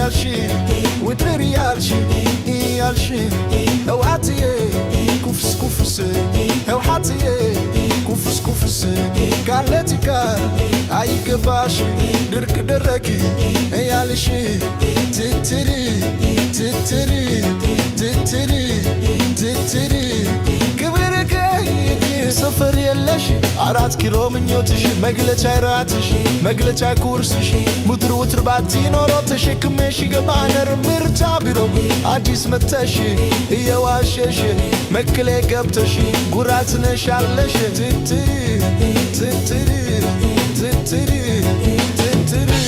يالشي وتر يالشي يالشي او عطيه كفس كفس او حطيه كفس كفس قالتك اي قباش درك دركي يالشي تتري تتري تتري تتري كبرك سفر يلش 4 كيلو من يوتش مقلة عيراتش مقلة عكورسش مدر وترباتي نورو تشكمش قبانر مرتا بيرو عديس متشي يا واشش مكلي قبتش قراتنا شالش تتري تتري تتري تتري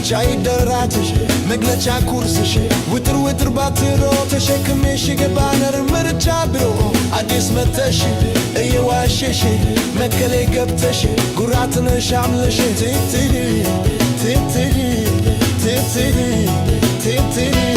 شاي دراتش مقلة عكورسش وتر وتر باترو تشكمش قبانر مرتا برو عديس متشي اي واششي مكلي قبتش قراتنا شاملش تتري تتري تتري تتري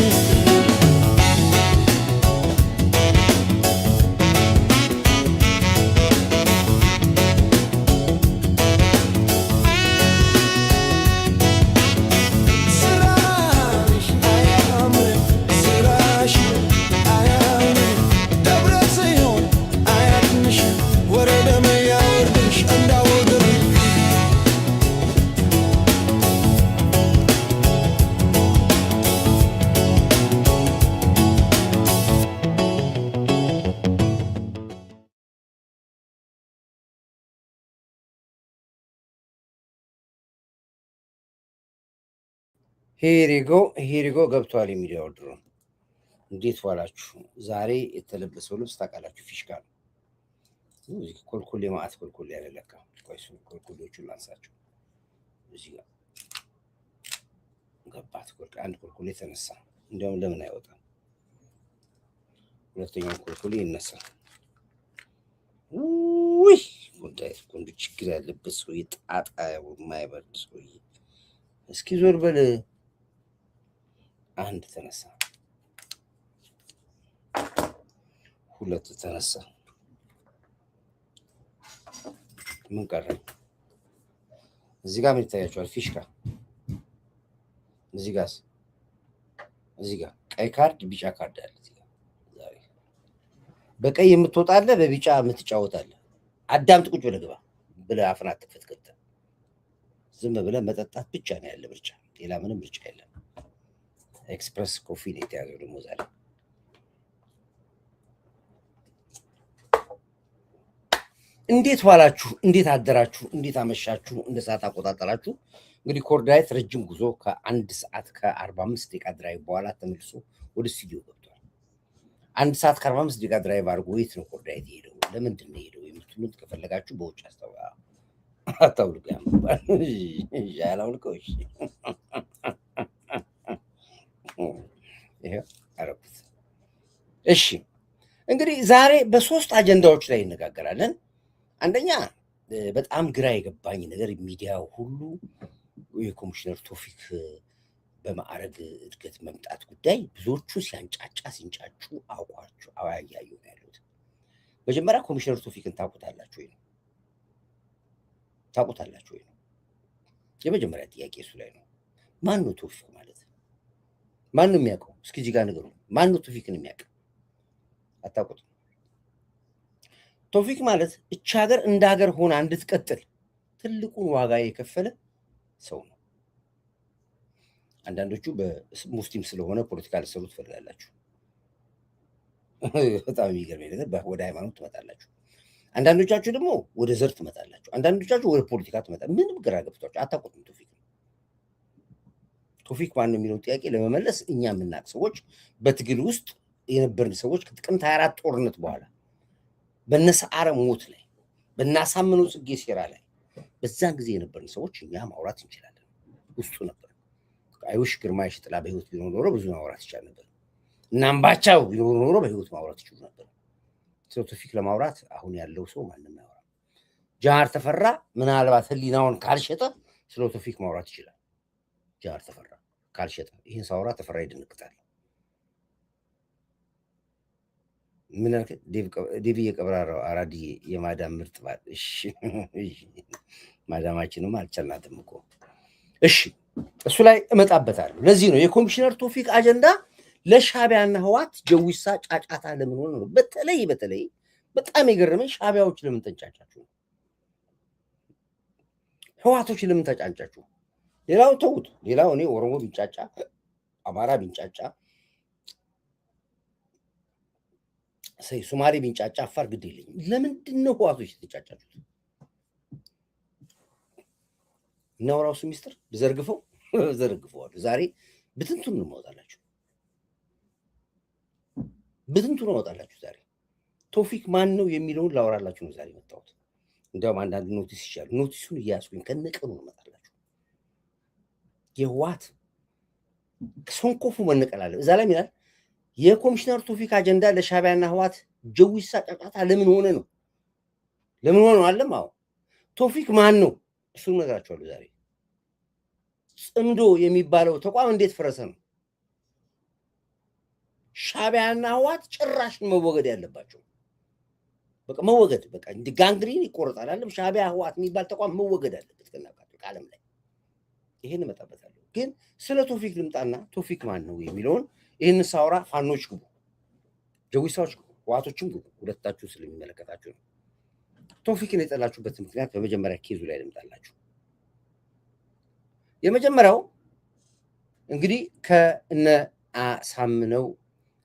ሄሪጎ ገብቷል የሚለው ድሮ እንዴት ዋላችሁ? ዛሬ የተለበሰው ልብስ ታውቃላችሁ? ፊሽካ ነው። እዚህ ኮልኮሌ ማአት ኮልኮሌ ያለለካ ቆይሱ ኮልኮሌዎቹን ላንሳቸው። እዚህ ጋር ገባት ኮልኮሌ አንድ ኮልኮሌ ተነሳ። እንደውም ለምን አይወጣም? ሁለተኛው ኮልኮሌ ይነሳል። ውይ ኮንዶ ችግር ያለበት ሰውዬ ጣጣ የማይበርድ ሰውዬ እስኪ ዞር በል። አንድ ተነሳ፣ ሁለት ተነሳ። ምን ቀረ? እዚህ ጋር ምን ይታያችኋል? ፊሽካ። እዚህ ጋር ቀይ ካርድ፣ ቢጫ ካርድ አለ። እዚህ ጋር ዛሬ በቀይ የምትወጣለ፣ በቢጫ የምትጫወታለ። አዳምጥ፣ ቁጭ ብለህ ግባ ብለህ አፍን አትክፈት። ገብተህ ዝም ብለህ መጠጣት ብቻ ነው ያለ ምርጫ፣ ሌላ ምንም ምርጫ የለም። ኤክስፕረስ ኮፊ ነው የተያዘው ደግሞ ዛሬ። እንዴት ዋላችሁ? እንዴት አደራችሁ? እንዴት አመሻችሁ? እንደ ሰዓት አቆጣጠራችሁ። እንግዲህ ኮርዳይት ረጅም ጉዞ ከ1 ሰዓት ከ45 ደቂቃ ድራይቭ በኋላ ተመልሶ ወደ ስቱዲዮ ገብቷል። 1 ሰዓት ከ45 ደቂቃ ድራይቭ አድርጎ የት ነው ኮርዳይት የሄደው? ለምንድን ነው የሄደው የምትሉት ከፈለጋችሁ በውጭ አታውልቁ። ያምባል ያላውልቀው። እሺ እንግዲህ ዛሬ በ3 አጀንዳዎች ላይ እንነጋገራለን። አንደኛ በጣም ግራ የገባኝ ነገር ሚዲያው ሁሉ የኮሚሽነር ቶፊክ በማዕረግ እድገት መምጣት ጉዳይ ብዙዎቹ ሲያንጫጩ አውቋቸው አያያዩ ነው ያሉት። መጀመሪያ ኮሚሽነር ቶፊቅን ታውቁታላችሁ ወይ ነው? ታውቁታላችሁ ወይ ነው የመጀመሪያ ጥያቄ። እሱ ላይ ነው። ማን ነው ቶፊቅ ማለት? ማን ነው የሚያውቀው? እስኪ እዚህ ጋር ንገሩ። ማን ነው ቶፊቅን የሚያውቀው? አታውቁትም። ቶፊቅ ማለት እቺ ሀገር እንደ ሀገር ሆና እንድትቀጥል ትልቁን ዋጋ የከፈለ ሰው ነው። አንዳንዶቹ በሙስሊም ስለሆነ ፖለቲካ ልትሰሩ ትፈልጋላችሁ። በጣም የሚገርመኝ ነገር ወደ ሃይማኖት ትመጣላችሁ። አንዳንዶቻችሁ ደግሞ ወደ ዘር ትመጣላችሁ። አንዳንዶቻችሁ ወደ ፖለቲካ ትመጣ። ምንም ግራ ገብቷችሁ አታውቁትም። ቶፊቅ ማን ነው የሚለው ጥያቄ ለመመለስ እኛ የምናውቅ ሰዎች፣ በትግል ውስጥ የነበርን ሰዎች ከጥቅምት 24 ጦርነት በኋላ በነሰዓረ ሞት ላይ በናሳምነው ጽጌ ሴራ ላይ በዛን ጊዜ የነበርን ሰዎች እኛ ማውራት እንችላለን። ውስጡ ነበር። አይውሽ ግርማይ ሽጥላ በህይወት ቢኖር ኖሮ ብዙ ማውራት ይቻል ነበር። እና አምባቻው ቢኖር ኖሮ በህይወት ማውራት ይችሉ ነበር። ስለ ቶፊቅ ለማውራት አሁን ያለው ሰው ማንም ያወራ። ጃዋር ተፈራ ምናልባት ህሊናውን ካልሸጠ ስለ ቶፊቅ ማውራት ይችላል። ጃዋር ተፈራ ካልሸጠ ይህን ሳውራ ተፈራ ይደነግጣል። ምን አልከ? ዴቪ የቀብራራው አራዲ የማዳም ምርጥ ባል። እሺ ማዳማችንም አልቻልናትም እኮ። እሺ እሱ ላይ እመጣበታለሁ። ለዚህ ነው የኮሚሽነር ቶፊቅ አጀንዳ ለሻዕቢያና ህዋት ጀዊሳ ጫጫታ ለምን ሆነ ነው። በተለይ በጣም የገረመኝ ሻዕቢያዎች ለምን ተንጫጫችሁ? ህዋቶች ለምን ተጫንጫችሁ? ሌላው ተውት። ሌላው እኔ ኦሮሞ ቢንጫጫ፣ አማራ ቢንጫጫ፣ ሶማሌ ቢንጫጫ፣ አፋር ግድ የለኝም። ለምንድን ነው ህዋቶች የተጫጫችሁት? እናውራው እሱ ሚስጥር ብዘርግፈው ዘርግፈዋለሁ። ዛሬ ብትንቱን እንወጣላችሁ፣ ብትንቱን እንወጣላችሁ። ዛሬ ቶፊቅ ማን ነው የሚለውን ላወራላችሁ ነው ዛሬ መጣሁት። እንዲያውም አንዳንድ ኖቲስ ይሻሉ። ኖቲሱን እያያዝኩኝ ከነቀኑ እንመጣላችሁ። የህዋት ሶንኮፉ መነቀል አለ። እዛ ላይ ይላል የኮሚሽነር ቶፊቅ አጀንዳ ለሻዕቢያና ህዋት ጀዊሳ ጫጫታ ለምን ሆነ ነው። ለምን ሆነ አለም። አዎ ቶፊቅ ማን ነው? እሱን እነግራችኋለሁ ዛሬ። ጽምዶ የሚባለው ተቋም እንዴት ፈረሰ ነው። ሻዕቢያና ህዋት ጭራሽ መወገድ ያለባቸው በቃ መወገድ፣ በቃ እንደ ጋንግሪን ይቆረጣል አለም። ሻዕቢያ ህዋት የሚባል ተቋም መወገድ አለበት ከናካቴው ዓለም ላይ። ይሄን እመጣበታለሁ። ግን ስለ ቶፊቅ ልምጣና ቶፊቅ ማን ነው የሚለውን ይህን ሳውራ ፋኖች ግቡ፣ ጀዊሳዎች ግቡ፣ ህዋቶችም ግቡ። ሁለታችሁ ስለሚመለከታችሁ ነው። ቶፊቅን የጠላችሁበት ምክንያት በመጀመሪያ ኬዙ ላይ ልምጣላችሁ። የመጀመሪያው እንግዲህ ከነ አሳምነው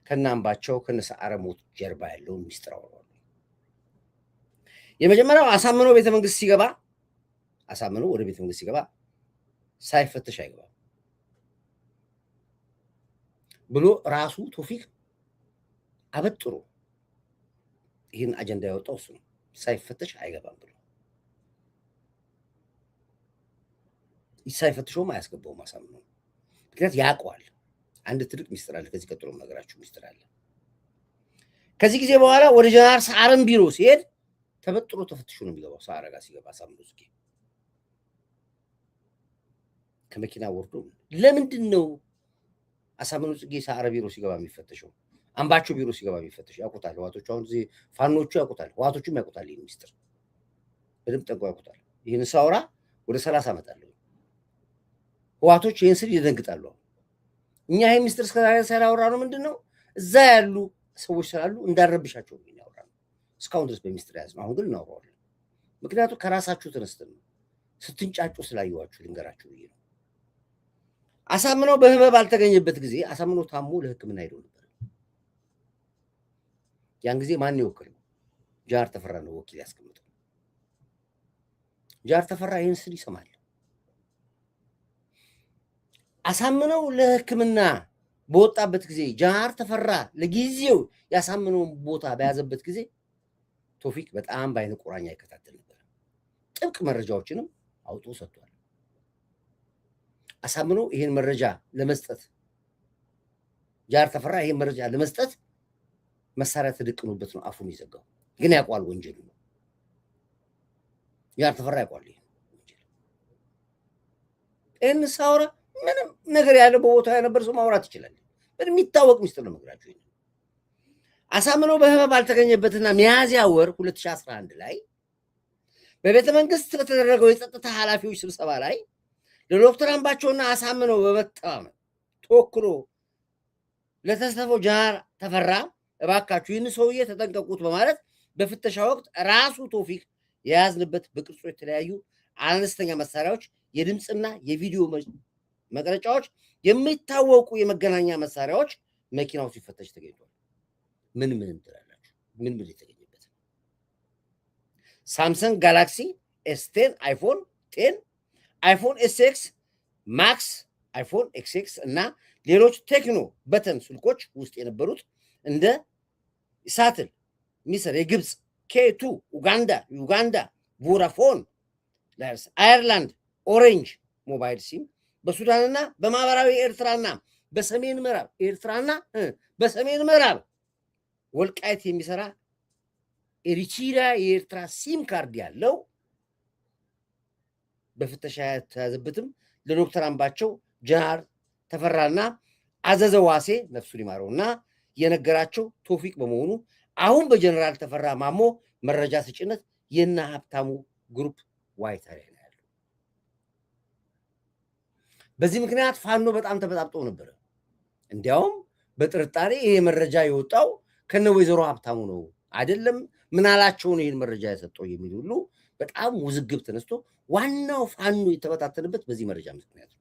ከነ አምባቸው ከነ ሰዓረ ሞት ጀርባ ያለውን ሚስጥር አወራለሁ። የመጀመሪያው አሳምነው ቤተመንግስት ሲገባ፣ አሳምነው ወደ ቤተመንግስት ሲገባ ሳይፈተሽ አይገባም ብሎ ራሱ ቶፊቅ አበጥሮ ይህን አጀንዳ ያወጣው እሱ ነው። ሳይፈተሽ አይገባም ብሎ ሳይፈትሾም አያስገባውም አሳምነው። ምክንያት ያውቀዋል። አንድ ትልቅ ሚስጥር አለ። ከዚህ ቀጥሎ ነገራችሁ ሚስጥር አለ። ከዚህ ጊዜ በኋላ ወደ ጀነራል ሰዓረን ቢሮ ሲሄድ ተበጥሮ ተፈትሾ ነው የሚገባው። ሰዓረ ጋር ሲገባ አሳምነው ጽጌ ከመኪና ወርዶ ለምንድን ነው አሳምነው ጽጌ ሰዓረ ቢሮ ሲገባ የሚፈተሸው? አምባቸው ቢሮ ሲገባ የሚፈተሸው? ያውቁታል ህዋቶቹ። አሁን እዚህ ፋኖቹ ያውቁታል፣ ህዋቶቹም ያውቁታል። ይህን ሚስጥር በደንብ ጠንቅቀው ያውቁታል። ይህን ሳውራ ወደ 30 አመጣለሁ። ህዋቶች ይህን ስል ይደነግጣሉ። እኛ ይህን ሚስጥር እስከዛሬ ሳላወራ ነው ምንድን ነው እዛ ያሉ ሰዎች ስላሉ እንዳረብሻቸው ነው ያወራ ነው እስካሁን ድረስ በሚስጥር ያዝ ነው። አሁን ግን እናወራዋለን። ምክንያቱም ከራሳችሁ ተነስተን ነው ስትንጫጩ ስላየዋችሁ ልንገራችሁ ብዬ ነው። አሳምነው በህመም ባልተገኘበት ጊዜ አሳምነው ታሞ ለሕክምና ሄዶ ነበር። ያን ጊዜ ማን ይወክለው? ጃዋር ተፈራ ነው ወኪል ያስቀምጠው። ጃዋር ተፈራ ይህን ስል ይሰማል። አሳምነው ለሕክምና በወጣበት ጊዜ ጃዋር ተፈራ ለጊዜው ያሳምነውን ቦታ በያዘበት ጊዜ ቶፊቅ በጣም በአይነ ቁራኛ ይከታተል ነበር። ጥብቅ መረጃዎችንም አውጦ ሰጥቷል። አሳምነው ይሄን መረጃ ለመስጠት ጃዋር ተፈራ ይሄን መረጃ ለመስጠት መሳሪያ ተደቅኖበት ነው አፉን ይዘጋው። ግን ያውቋል ወንጀሉ ነው። ጃዋር ተፈራ ያውቋል ይሄን ወንጀል። ይሄን ሳውራ ምንም ነገር ያለ በቦታው የነበር ሰው ማውራት ይችላል። ምንም የሚታወቅ ሚስጥር ነው። አሳምነው በህመም ባልተገኘበትና ሚያዝያ ወር 2011 ላይ በቤተ መንግስት በተደረገው የጸጥታ ኃላፊዎች ስብሰባ ላይ ለዶክተር አምባቸውና አሳምነው በመተማመን ተወክሎ ለተሰፈው ጀነራል ተፈራ እባካችሁ ይህን ሰውዬ ተጠንቀቁት በማለት በፍተሻ ወቅት ራሱ ቶፊቅ የያዝንበት በቅርጹ የተለያዩ አነስተኛ መሳሪያዎች፣ የድምፅና የቪዲዮ መቅረጫዎች፣ የሚታወቁ የመገናኛ መሳሪያዎች መኪናው ሲፈተሽ ተገኝቷል። ምን ትላላችሁ? ምን የተገኘበት? ሳምሰንግ ጋላክሲ ኤስ10፣ አይፎን 10፣ አይፎን ኤስኤክስ ማክስ፣ አይፎን ኤክስኤክስ እና ሌሎች ቴክኖ በተን ስልኮች ውስጥ የነበሩት እንደ ሳትል፣ ሚስር፣ የግብፅ ኬ2፣ ዩጋንዳ ቮዳፎን፣ አየርላንድ ኦሬንጅ ሞባይል ሲም፣ በሱዳንና በማዕከላዊ ኤርትራና በሰሜን ምዕራብ ወልቃይት የሚሰራ ኤሪትሪያ የኤርትራ ሲም ካርድ ያለው በፍተሻ የተያዘበትም ለዶክተር አምባቸው ጀነራል ተፈራና አዘዘ ዋሴ ነፍሱን ይማረውና የነገራቸው ቶፊቅ በመሆኑ አሁን በጀነራል ተፈራ ማሞ መረጃ ሰጭነት የና ሀብታሙ ግሩፕ ዋይታ ላይ ነው ያለው። በዚህ ምክንያት ፋኖ በጣም ተበጣብጦ ነበር። እንዲያውም በጥርጣሬ ይሄ መረጃ የወጣው ከነ ወይዘሮ ሀብታሙ ነው አይደለም ምናላቸው ነው ይሄን መረጃ ያሰጠው የሚል ሁሉ በጣም ውዝግብ ተነስቶ ዋናው ፋኖ የተበታተነበት በዚህ መረጃ ምክንያት ነው።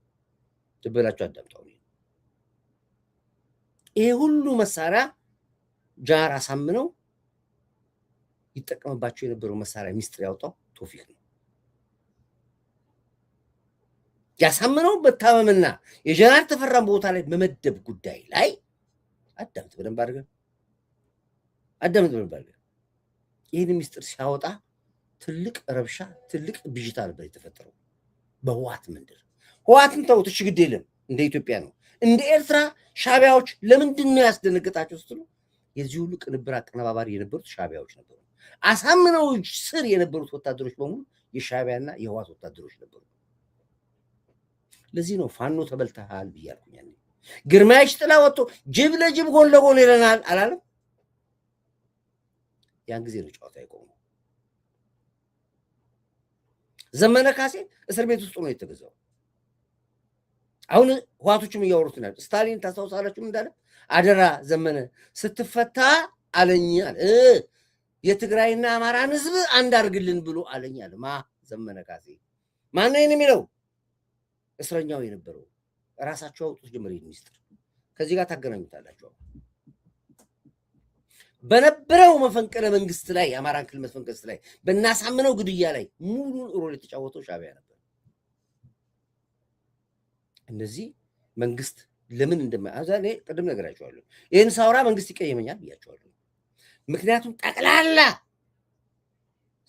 ትበላችሁ አዳምጣው። ይሄ ሁሉ መሳሪያ ጀነራል አሳምነው ይጠቀምባቸው የነበረው መሳሪያ ሚስጥር ያወጣው ቶፊቅ ነው። ያሳምነው በታመምና የጀነራል ተፈራን ቦታ ላይ በመደብ ጉዳይ ላይ አዳምጥ በደንብ አድርገህ ይህን ሚስጥር ሲያወጣ ትልቅ ረብሻ፣ ትልቅ ብዥታ ነበር የተፈጠረው በህዋት መንደር። ህዋትን ተውት፣ እሺ ግድ የለም እንደ ኢትዮጵያ ነው። እንደ ኤርትራ ሻቢያዎች ለምንድን ነው ያስደነገጣቸው ስትሉ የዚህ ሁሉ ቅንብር አቀነባባሪ የነበሩት ሻቢያዎች ነበሩ። አሳምነው ስር የነበሩት ወታደሮች በሙሉ የሻቢያና የህዋት ወታደሮች ነበሩ። ለዚህ ነው ፋኖ ተበልተሃል ብያልኩኝ። ግርማሽ ጥላ ወጥቶ ጅብ ለጅብ ጎን ለጎን ይለናል አላለም? ያን ጊዜ ነው ጨዋታ የቆመው። ዘመነ ካሴ እስር ቤት ውስጥ ነው የተገዛው። አሁን ህዋቶችም እያወሩት ነው። ስታሊን ታስታውሳላችሁ እንዳለ አደራ ዘመነ ስትፈታ አለኝ አለ የትግራይና አማራን ህዝብ አንድ አድርግልን ብሎ አለኝ አለ። ዘመነ ካሴ ማን ነው የሚለው? እስረኛው የነበረው ራሳቸው አውጡት ጀመረ ሚኒስትር። ከዚህ ጋር ታገናኙታላችሁ። በነበረው መፈንቅለ መንግስት ላይ የአማራን ክልል መፈንቅለ ላይ በእናሳምነው ግድያ ላይ ሙሉን ሮል የተጫወተው ሻቢያ ነበር። እነዚህ መንግስት ለምን እንደማያዛኔ ቅድም ነገራቸዋለሁ። ይህን ሳውራ መንግስት ይቀየመኛል ብያቸዋለሁ። ምክንያቱም ጠቅላላ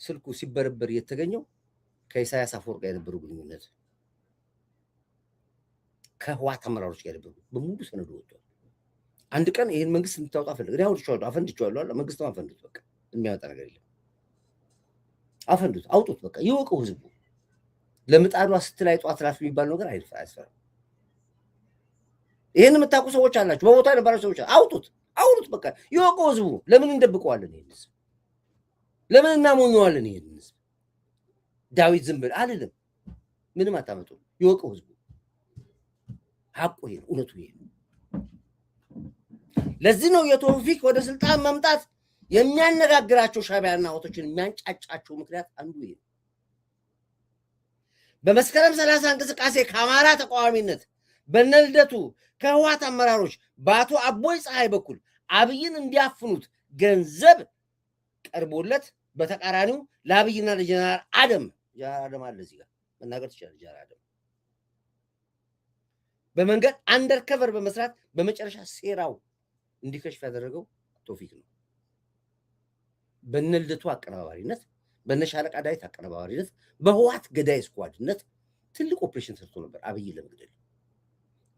ስልኩ ሲበረበር የተገኘው ከኢሳያስ አፈወርቅ ጋር የነበሩ ግንኙነት ከህዋት አመራሮች ጋር የነበሩ በሙሉ ሰነዱ ወጥቷል። አንድ ቀን ይህን መንግስት እንድታወጣ ፈልግ እኔ አፈንድቼዋለሁ አለ። መንግስቱን አፈንዱት፣ በቃ የሚያወጣ ነገር የለም። አፈንዱት፣ አውጡት፣ በቃ ይወቀው ህዝቡ። ለምጣዷ ስትላይ ጧት ራሱ የሚባል ነገር አያስፈራም። ይህን የምታውቁ ሰዎች አላችሁ፣ በቦታ የነበራችሁ ሰዎች አውጡት፣ በቃ ይወቀው ህዝቡ። ለምን እንደብቀዋለን? ይህን ህዝብ ለምን እናሞኘዋለን? ይህን ህዝብ ዳዊት ዝም ብል አልልም፣ ምንም አታመጡ። ይወቀው ህዝቡ። ሀቁ ይሄ ነው፣ እውነቱ ይሄ ነው። ለዚህ ነው የቶፊቅ ወደ ስልጣን መምጣት የሚያነጋግራቸው ሻቢያና ህዋቶችን የሚያንጫጫቸው ምክንያት አንዱ ይሄ ነው። በመስከረም 30 እንቅስቃሴ ከአማራ ተቃዋሚነት በነልደቱ ከህዋት አመራሮች በአቶ አቦይ ፀሐይ በኩል አብይን እንዲያፍኑት ገንዘብ ቀርቦለት በተቃራኒው ለአብይና ለጀነራል አደም አለ እዚህ ጋር መናገር ትችላለህ። ጀነራል አደም በመንገድ አንደርከቨር በመስራት በመጨረሻ ሴራው እንዲከሽፍ ያደረገው ቶፊቅ ነው። በነልደቱ አቀነባባሪነት፣ በነሻለቃ ዳዊት አቀነባባሪነት፣ በህዋት ገዳይ ስኳድነት ትልቅ ኦፕሬሽን ሰርቶ ነበር አብይን ለመግደል።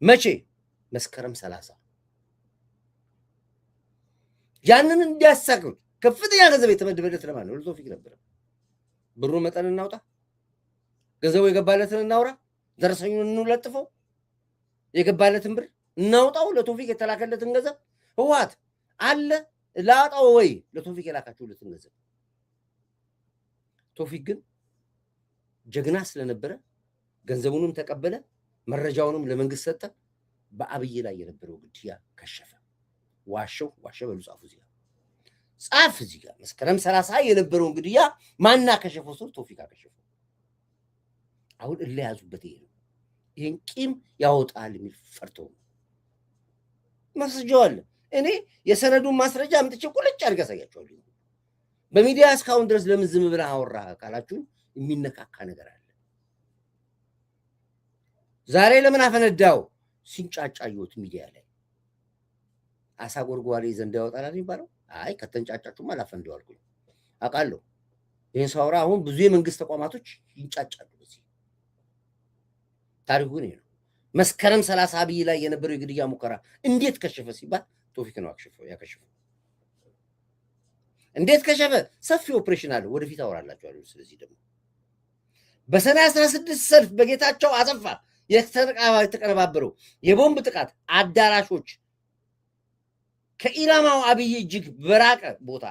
መቼ? መስከረም 30 ያንን እንዲያሳክሩት ከፍተኛ ገንዘብ የተመደበለት ለማን ነው? ለቶፊቅ ነበር። ብሩን መጠን እናውጣ፣ ገንዘቡ የገባለትን እናውራ፣ ደረሰኙን እንለጥፈው፣ የገባለትን ብር እናውጣው፣ ለቶፊቅ የተላከለትን ገንዘብ ህዋት አለ ላጣው ወይ ለቶፊቅ የላካችሁለትን ገንዘብ። ቶፊቅ ግን ጀግና ስለነበረ ገንዘቡንም ተቀበለ፣ መረጃውንም ለመንግስት ሰጠ። በአብይ ላይ የነበረው ግድያ ከሸፈ። ዋሸው በሉ ጻፉ፣ እዚህ ጋር ጻፍ። እዚህ ጋር መስከረም 30 የነበረውን ግድያ ማና ከሸፈው? ሰው ቶፊቅ አከሸፈው። አሁን እለያዙበት ይሄ ነው። ይሄን ቂም ያወጣል የሚል ፈርተው ነው። ማስረጃው አለ። እኔ የሰነዱን ማስረጃ አምጥቼ ቁልጭ አድርጌ አሳያቸዋለሁ። በሚዲያ እስካሁን ድረስ ለምን ዝም ብለህ አወራህ ካላችሁ የሚነካካ ነገር አለ። ዛሬ ለምን አፈነዳው? ሲንጫጫዩት ሚዲያ ላይ አሳ ጎርጓሪ ዘንድ ያወጣል የሚባለው። አይ ከተንጫጫችሁማ አላፈንደው አልኩኝ። አውቃለሁ። ይህን ሳወራ አሁን ብዙ የመንግስት ተቋማቶች ይንጫጫሉ። በዚህ ታሪኩ ነው። መስከረም 30 አብይ ላይ የነበረው የግድያ ሙከራ እንዴት ከሸፈ ሲባል ቶፊቅ ነው ያከሸፈው። እንዴት ከሸፈ? ሰፊ ኦፕሬሽን አለ፣ ወደፊት አወራላችኋለሁ። ስለዚህ ደግሞ በሰኔ 16 ሰልፍ በጌታቸው አሰፋ የተቀነባበረው የቦምብ ጥቃት አዳራሾች ከኢላማው አብይ እጅግ በራቀ ቦታ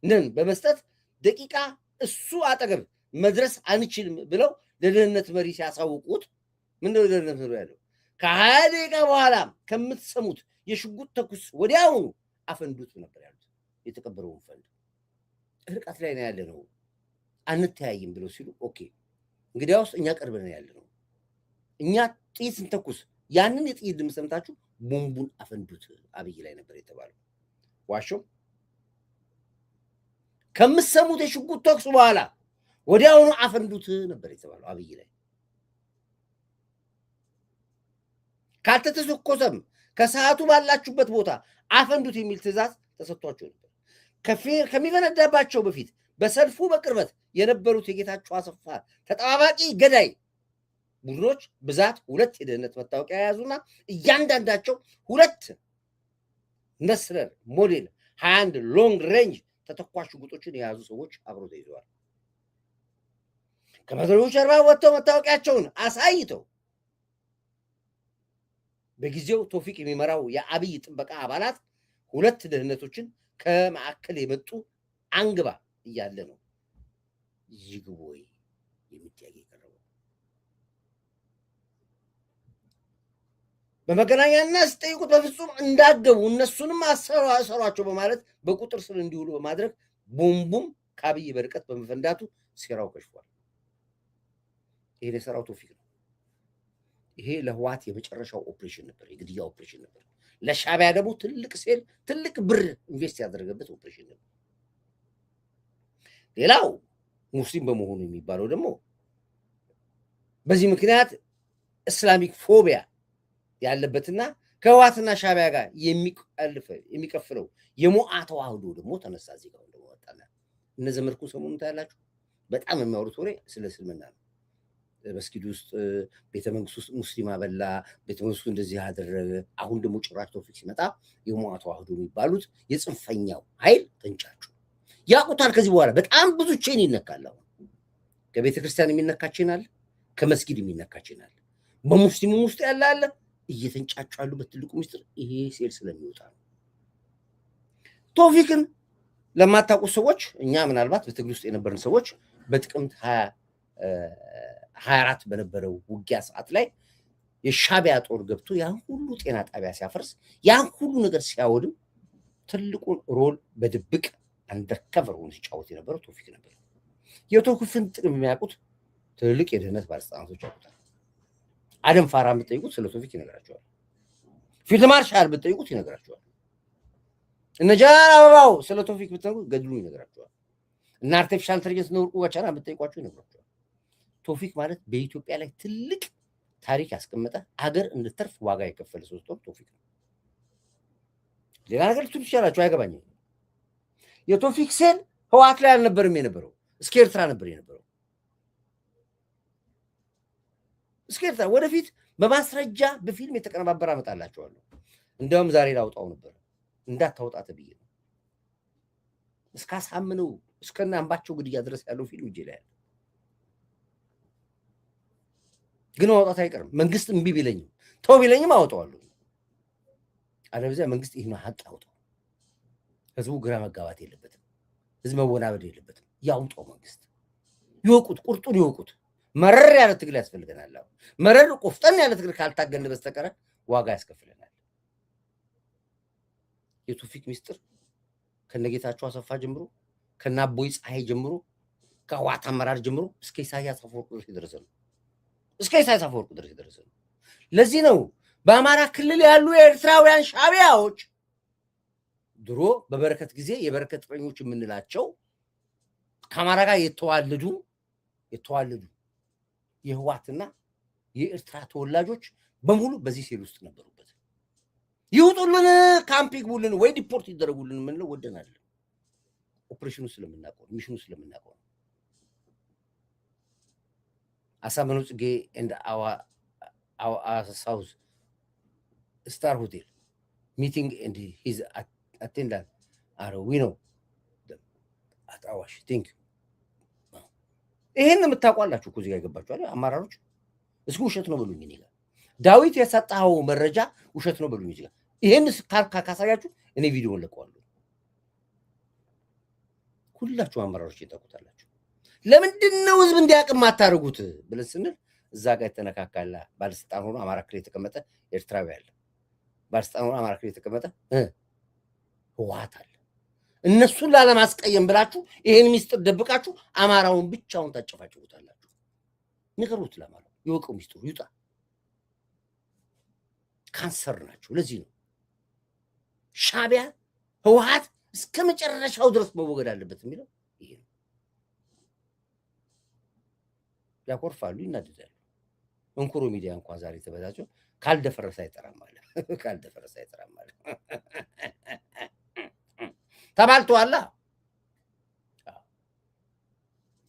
ነን በመስጠት ደቂቃ እሱ አጠገብ መድረስ አንችልም ብለው ለደህንነት መሪ ሲያሳውቁት ምንድነው ደህንነት መሪ ያለው? ከ20 ደቂቃ በኋላ ከምትሰሙት የሽጉጥ ተኩስ ወዲያውኑ አፈንዱት ነበር ያሉት። የተቀበረውን ፈንድ ርቀት ላይ ነው ያለ ነው አንተያይም ብለው ሲሉ ኦኬ እንግዲያውስ እኛ ቅርብ ነው ያለ ነው፣ እኛ ጥይት እንተኩስ። ያንን የጥይት ድምፅ ሰምታችሁ ቦምቡን አፈንዱት አብይ ላይ ነበር የተባለው። ዋሾው ከምትሰሙት የሽጉጥ ተኩስ በኋላ ወዲያውኑ አፈንዱት ነበር የተባለው አብይ ላይ። ካልተተኮሰም ከሰዓቱ ባላችሁበት ቦታ አፈንዱት የሚል ትዕዛዝ ተሰጥቷቸው ነበር። ከሚፈነዳባቸው በፊት በሰልፉ በቅርበት የነበሩት የጌታቸው አሰፋ ተጠባባቂ ገዳይ ቡድኖች ብዛት 2 የደህንነት መታወቂያ የያዙና እያንዳንዳቸው 2 ነስረር ሞዴል 21 ሎንግ ሬንጅ ተተኳሽ ሽጉጦችን የያዙ ሰዎች አብረው ተይዘዋል። ከመድረኩ ጀርባ ወጥተው መታወቂያቸውን አሳይተው በጊዜው ቶፊቅ የሚመራው የአብይ ጥበቃ አባላት 2 ደህንነቶችን ከማዕከል የመጡ አንግባ እያለ ነው ይግቡ ወይ የሚጥያቄ ቀረበው። በመገናኛና ሲጠይቁት በፍጹም እንዳገቡ እነሱንም አሰሯቸው በማለት በቁጥር ስር እንዲውሉ በማድረግ ቦምቡም ከአብይ በርቀት በመፈንዳቱ ሴራው ከሽፏል። ይሄ የሰራው ቶፊቅ ነው። ይሄ ለህዋት የመጨረሻው ኦፕሬሽን ነበር፣ የግድያ ኦፕሬሽን ነበር። ለሻዕቢያ ደግሞ ትልቅ ብር ኢንቨስት ያደረገበት ኦፕሬሽን ነበር። ሌላው ሙስሊም በመሆኑ የሚባለው ደግሞ በዚህ ምክንያት እስላሚክ ፎቢያ ያለበትና ከህዋትና ሻዕቢያ ጋር የሚቀፍለው የሞዓ ተዋህዶ ደግሞ ተነሳ። እዚህ ጋር ደግሞ ወጣና እነ ዘመድኩን ሰሞኑን ታያላችሁ። በጣም የሚያወሩት ወሬ ስለ እስልምና ነው። መስጊድ ውስጥ ቤተመንግስት ውስጥ ሙስሊም አበላ፣ ቤተመንግስቱ እንደዚህ አደረገ። አሁን ደግሞ ጭራሽ ቶፊቅ ሲመጣ የሞዓ ተዋህዶ የሚባሉት የጽንፈኛው ኃይል ተንጫጩ። ያቁታል። ከዚህ በኋላ በጣም ብዙ ቼን ይነካል። አሁን ከቤተ ክርስቲያን የሚነካ ቼን አለ፣ ከመስጊድ የሚነካ ቼን አለ፣ በሙስሊሙም ውስጥ ያለ አለ። እየተንጫጩ ያሉበት ትልቁ ምስጢር ይሄ ሴል ስለሚወጣ ነው። ቶፊቅን ለማታውቁ ሰዎች እኛ ምናልባት በትግል ውስጥ የነበርን ሰዎች በጥቅምት 24 በነበረው ውጊያ ሰዓት ላይ የሻዕቢያ ጦር ገብቶ ያን ሁሉ ጤና ጣቢያ ሲያፈርስ ያን ሁሉ ነገር ሲያወድም ትልቁን ሮል በድብቅ አንደርከቨር ሆኖ ሲጫወት የነበረው ቶፊቅ ነበር። የቶፊቅን ጥቅም የሚያውቁት ትልልቅ የደህንነት ባለስልጣናቶች ያውቁታል። አደም ፋራ ብትጠይቁት ስለ ቶፊቅ ይነግራቸዋል። ፊልድ ማርሻል ብትጠይቁት ይነግራቸዋል። እነ ጀነራል አበባው ስለ ቶፊቅ ብትጠይቁት ገድሉ ይነግራቸዋል። እና አርቲፊሻል ኢንተለጀንስ ነው ወቻና ብትጠይቋቸው ይነግራቸዋል። ቶፊቅ ማለት በኢትዮጵያ ላይ ትልቅ ታሪክ ያስቀመጠ አገር እንድትተርፍ ዋጋ የከፈለ ሰው ቶፊቅ ነው። ሌላ ነገር ልትሉ ትችላላችሁ፣ አይገባኝም። የቶፊቅ ሴል ህወሓት ላይ አልነበርም የነበረው፣ እስከ ኤርትራ ነበር የነበረው። እስከ ኤርትራ ወደፊት በማስረጃ በፊልም የተቀነባበረ አመጣላችኋለሁ። እንደውም ዛሬ ላውጣው ነበር እንዳታወጣ ተብዬ ነው። እስካሳምነው እስከና አምባቸው ግድያ ድረስ ያለው ፊልም እጄ ላይ ያለ ግን ማውጣት አይቀርም። መንግስት እምቢ ቢለኝም ተው ቢለኝም አወጣዋለሁ። አለበለዚያ መንግስት ይሄን ሀቅ ያውጣው። ህዝቡ ግራ መጋባት የለበትም። ህዝብ መወናበድ የለበትም። ያውጣው መንግስት ይወቁት፣ ቁርጡን ይወቁት። መረር ያለ ትግል ያስፈልገናል። መረር ቆፍጠን ያለ ትግል ካልታገልን በስተቀር ዋጋ ያስከፍለናል። የቶፊቅ ሚስጥር ከነጌታቸው አሰፋ ጀምሮ ከናቦይ ፀሐይ ጀምሮ ከህወሓት አመራር ጀምሮ እስከ ኢሳያስ አፈወርቅ ድረስ የደረሰ ነው። ለዚህ ነው በአማራ ክልል ያሉ የኤርትራውያን ሻዕቢያዎች ድሮ በበረከት ጊዜ የበረከት ጥረኞች የምንላቸው ከአማራ ጋር የተዋለዱ የህወሓትና የኤርትራ ተወላጆች በሙሉ በዚህ ሴል ውስጥ ነበሩበት። ይውጡልን፣ ካምፕ ይግቡልን፣ ወይ ዲፖርት ይደረጉልን የምንለው ወደን አይደለም። ኦፕሬሽኑ ስለምናውቀው፣ ሚሽኑ ስለምናውቀው ነው። አሳምነው ጽጌ and our South Star Hotel meeting and his attendant are we know at Awash. Thank you. ይሄን የምታውቋላችሁ እኮ እዚህ ጋር ገባችሁ አይደል? አማራሮች እስኪ ውሸት ነው በሉኝ። እኔ ጋር ዳዊት የሰጣው መረጃ ውሸት ነው በሉኝ። እዚህ ጋር ይሄን ካሳያችሁ እኔ ቪዲዮውን ለቀዋለሁ። ሁላችሁ አማራሮች ይጠቁታላችሁ። ለምንድን ነው ህዝብ እንዲያቅም ማታረጉት ብለን ስንል እዛ ጋር የተነካካላ ባለስልጣን ሆኖ አማራ ክልል የተቀመጠ ኤርትራዊ አለ። ባለስልጣን ሆኖ አማራ ክልል የተቀመጠ ህወሓት አለ። እነሱን ላለማስቀየም ብላችሁ ይሄን ሚስጥር ደብቃችሁ አማራውን ብቻውን ታጨፋጭሩታላችሁ። ንገሩት፣ ለማለት ይወቀው፣ ሚስጥሩ ይውጣ። ካንሰር ናቸው። ለዚህ ነው ሻዕቢያ ህወሓት እስከ መጨረሻው ድረስ መወገድ አለበት የሚለው ይሄ ነው። ያኮርፋሉ፣ ይናደዳሉ። እንኩሮ ሚዲያ እንኳን ዛሬ ተበዛቸው ካልደፈረሰ አይጠራም አለ። ካልደፈረሰ አይጠራም አለ። ተባልቷላ።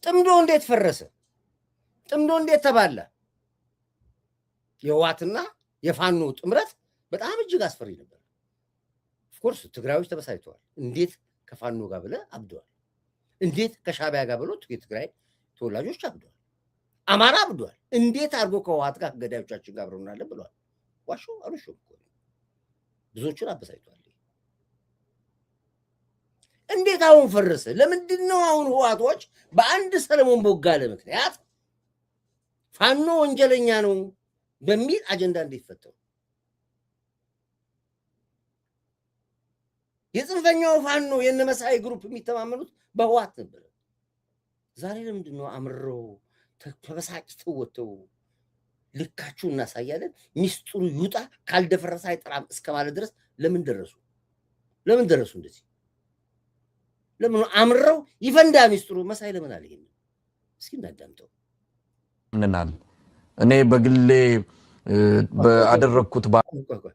ጥምዶ እንዴት ፈረሰ? ጥምዶ እንዴት ተባለ? የህወሓትና የፋኖ ጥምረት በጣም እጅግ አስፈሪ ነበር። ኦፍኮርስ ትግራዮች ተበሳጭተዋል። እንዴት ከፋኖ ጋር ብለ አብደዋል። እንዴት ከሻዕቢያ ጋር ብሎ የትግራይ ተወላጆች አብደዋል። አማራ አብደዋል። እንዴት አድርጎ ከህወሓት ጋር ገዳዮቻችን ጋር አብረውናለን ብለዋል። ዋሾ አልሾም እኮ ብዙዎቹን አበሳጭቷል። እንዴት አሁን ፈረሰ? ለምንድን ነው አሁን ህወሓቶች በአንድ ሰለሞን ቦጋለ ምክንያት ፋኖ ወንጀለኛ ነው በሚል አጀንዳ እንዲፈጠሩ? የጽንፈኛው ፋኖ የነመሳይ ግሩፕ የሚተማመኑት በህወሓት ነበር። ዛሬ ለምንድን ነው አምረው ተበሳጭተው ወጥተው ልካችሁ እናሳያለን፣ ሚስጥሩ ይውጣ፣ ካልደፈረሰ አይጠራም እስከ ማለት ድረስ ለምን ደረሱ? እንደዚህ ለምን አምረው ይፈንዳ ሚስጥሩ? መሳይ ለምን አለ? ይሄን እስኪ እናዳምጠው። እኔ በግሌ በአደረኩት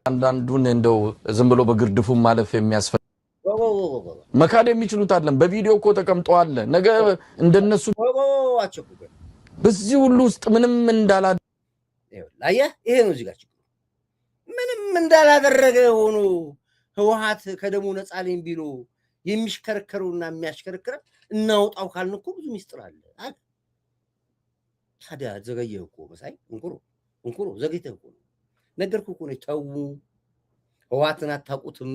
አንዳንዱን እንደው ዝም ብሎ በግርድፉ ማለፍ የሚያስፈልግ መካድ የሚችሉት አይደለም። በቪዲዮ እኮ ተቀምጠዋል። ነገ እንደነሱ በዚህ ሁሉ ውስጥ ምንም እንዳላደረገ ይሄ ነው እዚህ ጋር ምንም እንዳላደረገ ሆኖ ህወሓት ከደሙ ነፃ ነኝ ቢሎ የሚሽከረከሩና የሚያሽከረክረ እናውጣው ካልን እኮ ብዙ ሚስጥር አለ። ታዲያ ዘገየህ እኮ መሳይ እንኩሮ ዘገይተህ እኮ ነገርኩህ እኮ ነው። ተው፣ ህወሓትን አታውቁትም፣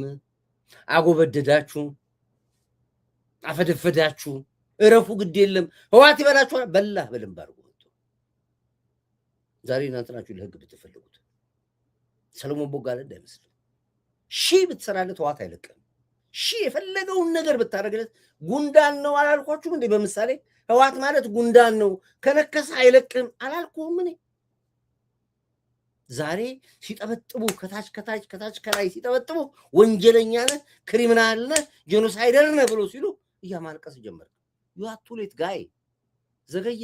አጎበደዳችሁ፣ አፈደፈዳችሁ፣ እረፉ፣ ግድ የለም ህወሓት ይበላችኋል። በላህ በደንብ አድርጎ ዛሬ እናንተ ናችሁ ለህግ ብትፈልጉት ሰለሞን ቦጋለ እንዳይመስል ሺህ ብትሰራለት ህወሓት አይለቅም። ሺህ የፈለገውን ነገር ብታደርግለት ጉንዳን ነው አላልኳችሁም እንዴ? በምሳሌ ህወሓት ማለት ጉንዳን ነው፣ ከነከሰ አይለቅም አላልኩም እኔ? ዛሬ ሲጠበጥቡ ከታች ከላይ ሲጠበጥቡ ወንጀለኛ ነህ፣ ክሪሚናል ነህ፣ ጄኖሳይደር ነህ ብሎ ሲሉ እያማልቀስ ጀመረ። ዩአቱሌት ጋይ ዘገየ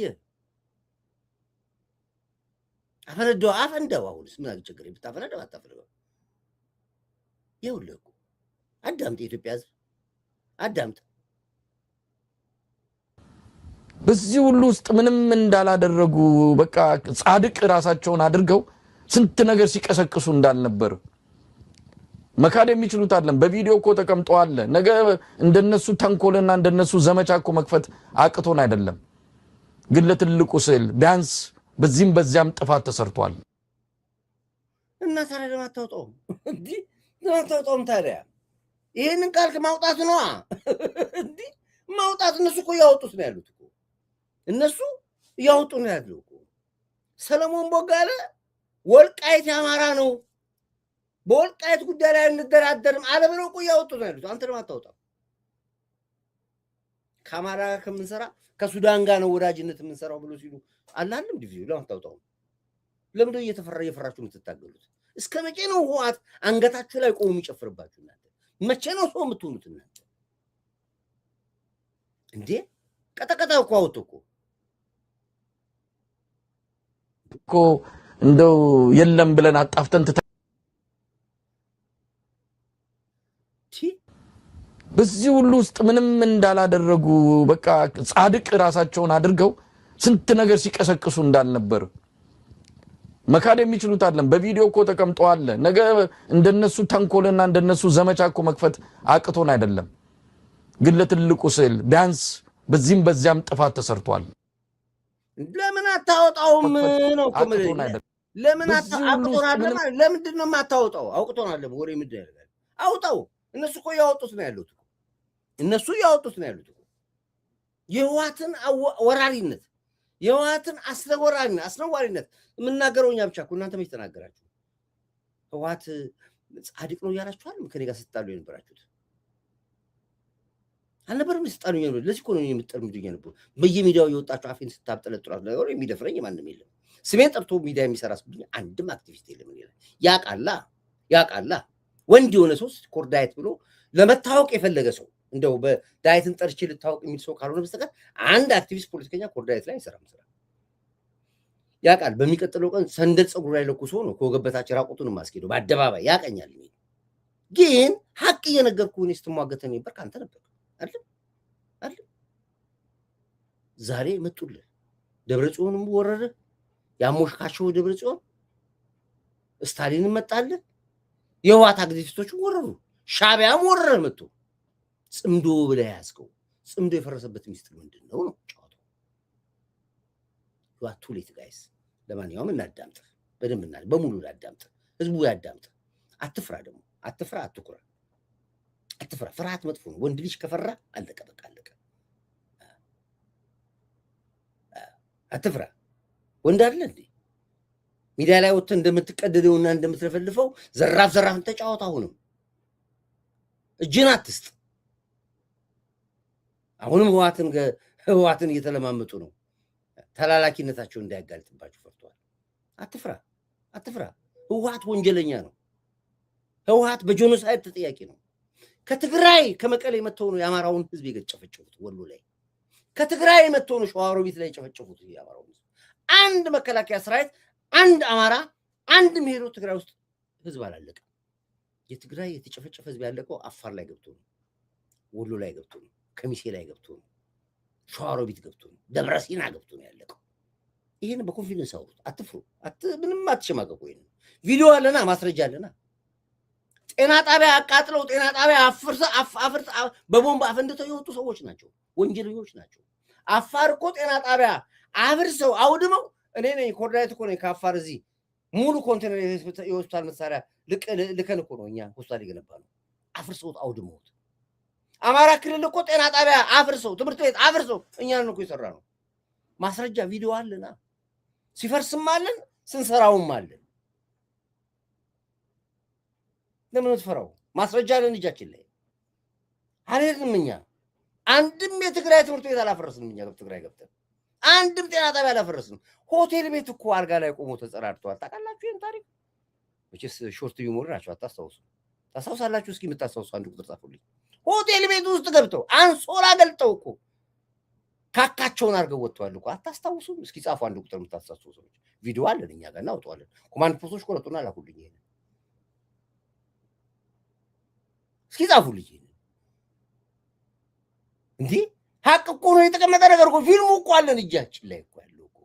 አፈንዳው። አሁንስ ምን አልቸገረኝ? ብታፈነዳው አታፈነዳው። ይኸውልህ እኮ አዳምጥ፣ የኢትዮጵያ ህዝብ አዳምጥ። በዚህ ሁሉ ውስጥ ምንም እንዳላደረጉ በቃ ጻድቅ ራሳቸውን አድርገው ስንት ነገር ሲቀሰቅሱ እንዳልነበር መካድ የሚችሉት አይደለም። በቪዲዮ እኮ ተቀምጠዋል። ነገ እንደነሱ ተንኮልና እንደነሱ ዘመቻ እኮ መክፈት አቅቶን አይደለም፣ ግን ለትልቁ ስዕል ቢያንስ በዚህም በዚያም ጥፋት ተሰርቷል። እና ታዲያ ለማታውጣው እንዴ? ለማታውጣውም ታዲያ ይሄንን ቃል ማውጣት ነው እንዴ? ማውጣት እነሱ እኮ ያወጡት ነው ያሉት እኮ እነሱ ያወጡ ነው ያሉት እኮ። ሰለሞን ቦጋለ ወልቃይት ያማራ ነው በወልቃይት ጉዳይ ላይ እንደራደርም አለ ብለው እኮ ያወጡ ነው ያሉት። አንተ ደግሞ አታውጣው። ከአማራ ከምንሰራ ከሱዳን ጋር ነው ወዳጅነት የምንሰራው ብሎ ሲሉ አላለም ዲቪው ለምን አታውጣው? ለምን እየፈራችሁ የምትታገሉት? እስከ መቼ ነው ህወሓት አንገታችሁ ላይ ቆሞ የሚጨፍርባችሁ? እናንተ መቼ ነው ሰው የምትሆኑት እናንተ እንዴ? ቀጠቀጣው እኮ አውጡ እኮ እንደው የለም ብለን አጣፍተን በዚህ ሁሉ ውስጥ ምንም እንዳላደረጉ በቃ ጻድቅ ራሳቸውን አድርገው ስንት ነገር ሲቀሰቅሱ እንዳልነበር መካድ የሚችሉት አይደለም። በቪዲዮ እኮ ተቀምጠዋል። ነገ እንደነሱ ተንኮልና እንደነሱ ዘመቻ እኮ መክፈት አቅቶን አይደለም። ግን ለትልቁ ስዕል ቢያንስ በዚህም በዚያም ጥፋት ተሰርቷል። ለምን አታወጣውም ነው ኮሜዲ? ለምን አታውጣውም? ለምንድን ነው የማታወጣው? አውቅቶናል። ወሬ ምንድን ያደርጋል? አውጣው። እነሱ እኮ ያወጡት ነው ያሉት እኮ እነሱ ያወጡት ነው ያሉት እኮ የህወሓትን ወራሪነት የህወሓትን አስነዋሪነት የምናገረው እኛ ብቻ እኮ እናንተ መች ተናገራችሁ? ህወሓት ጻድቅ ነው እያላችኋል። ከኔ ጋር ስትጣሉ የነበራችሁት አልነበረም? ስትጣሉ ነው። ለዚህ እኮ ነው የምትጠርሙኝ ነበር። በየሚዲያው የወጣችሁ አፌን ስታብጠለጥሏት ነገር የሚደፍረኝ ማንም የለም። ስሜን ጠርቶ ሚዲያ የሚሰራ ስብኝ አንድም አክቲቪስት የለም። ያቃላ ወንድ የሆነ ሰው ኮርዳይት ብሎ ለመታወቅ የፈለገ ሰው እንደው በዳይትን ጠርቼ ልታወቅ የሚል ሰው ካልሆነ በስተቀር አንድ አክቲቪስት ፖለቲከኛ ኮርዳይት ላይ አይሰራም። ስራ ያቃል። በሚቀጥለው ቀን ሰንደል ፀጉር ላይ ለኩሶ ነው ከወገበታች ራቁቱን ማስኬደው በአደባባይ ያቀኛል። ግን ሀቅ እየነገርኩህ እኔ ስትሟገተኝ ነበር ካንተ ነበር አይደል? ዛሬ መጡልህ። ደብረጽዮንም ወረረ። ያሞሽካቸው ደብረጽዮን ስታሊን መጣልህ። የህወሓት አክቲቪስቶችን ወረሩ። ሻዕቢያም ወረረ መጡ። ጽምዶ ብለህ ያዝከው ጽምዶ የፈረሰበት ሚስጥር ምንድን ነው? ጨዋታው ቱ ሌት ጋይስ። ለማንኛውም እናዳምጥ፣ በደንብ በሙሉ እናዳምጥ፣ ህዝቡ ያዳምጥ። አትፍራ፣ ደግሞ አትፍራ፣ አትኩራ፣ አትፍራ። ፍርሃት መጥፎ ነው። ወንድ ልጅ ከፈራ አለቀ፣ በቃ አለቀ። አትፍራ። ወንድ አይደለ እንዴ? ሚዲያ ላይ ወጥተህ እንደምትቀደደውና እንደምትለፈልፈው ዘራፍን ተጫወት። አሁንም እጅን አትስጥ። አሁንም ህወሓትን እየተለማመጡ ነው። ተላላኪነታቸው እንዳያጋልጥባቸው ፈርቷል። አትፍራ። ህወሓት ወንጀለኛ ነው። ህወሓት በጄኖሳይድ ተጠያቂ ነው። ከትግራይ ከመቀሌ መጥተው ነው የአማራውን ህዝብ የጨፈጨፉት። ወሎ ላይ ከትግራይ መጥተው ነው ሸዋሮቢት ላይ የጨፈጨፉት የአማራውን ህዝብ። አንድ መከላከያ ሰራዊት አንድ አማራ አንድ ሄዶ ትግራይ ውስጥ ህዝብ አላለቀም። የትግራይ የተጨፈጨፈ ህዝብ ያለቀው አፋር ላይ ገብቶ ነው፣ ወሎ ላይ ገብቶ ነው፣ ከሚሴ ላይ ገብቶ ነው፣ ሸዋሮቢት ገብቶ ነው፣ ደብረ ሲና ገብቶ ነው ያለቀው። ይሄን በኮንፊደንስ አውሩት። አትፍሩ፣ ምንም አትሸማቀቁ። ይሄን ቪዲዮ አለና ማስረጃ አለና። ጤና ጣቢያ አቃጥለው ጤና ጣቢያ አፍርሳ በቦምብ አፈንድተው የወጡ ሰዎች ናቸው፣ ወንጀለኞች ናቸው። አፋር እኮ ጤና ጣቢያ አፍርሰው አውድመው እኔ ነኝ ኮርዳይት እኮ ነኝ ከአፋር እዚህ ሙሉ ኮንቴነር የሆስፒታል መሳሪያ ልከን እኮ ነው እኛ ሆስፒታል የገነባ ነው። አፍርሰውት አውድመውት። አማራ ክልል እኮ ጤና ጣቢያ አፍርሰው ትምህርት ቤት አፍርሰው እኛን እኮ የሰራ ነው። ማስረጃ ቪዲዮ አለና ሲፈርስም አለን ስንሰራውም አለን። ለምን ትፈራው? ማስረጃ አለን እጃችን ላይ። አልሄድንም እኛ አንድም የትግራይ ትምህርት ቤት አላፈረስንም። እኛ ትግራይ ገብተን አንድም ጤና ጣቢያ አላፈረስንም። ሆቴል ቤት እኮ አልጋ ላይ ቆሞ ተጸራርተዋል። ታውቃላችሁ ይሄን ታሪክ? መቼስ ሾርት ዩሞር ናቸው። ታስታውሳላችሁ? እስኪ የምታስታውሱ አንድ ቁጥር ጻፉልኝ። ሆቴል ቤት ውስጥ ገብተው አንሶላ ገልጠው እኮ ካካቸውን አድርገው ወጥተዋል እኮ። አታስታውሱም? እስኪ ጻፉ አንድ ቁጥር የምታስታውሱ ሰዎች። ቪዲዮ አለን እኛ ጋር እናውጣዋለን። ኮማንድ ፖስቶች ቆረጡና ላኩልኝ። ይሄን እስኪ ጻፉልኝ። እንዴ ሀቅ እኮ ነው፣ የተቀመጠ ነገር እኮ ፊልሙ እኮ አለን እጃችን ላይ እኮ ያለው እኮ።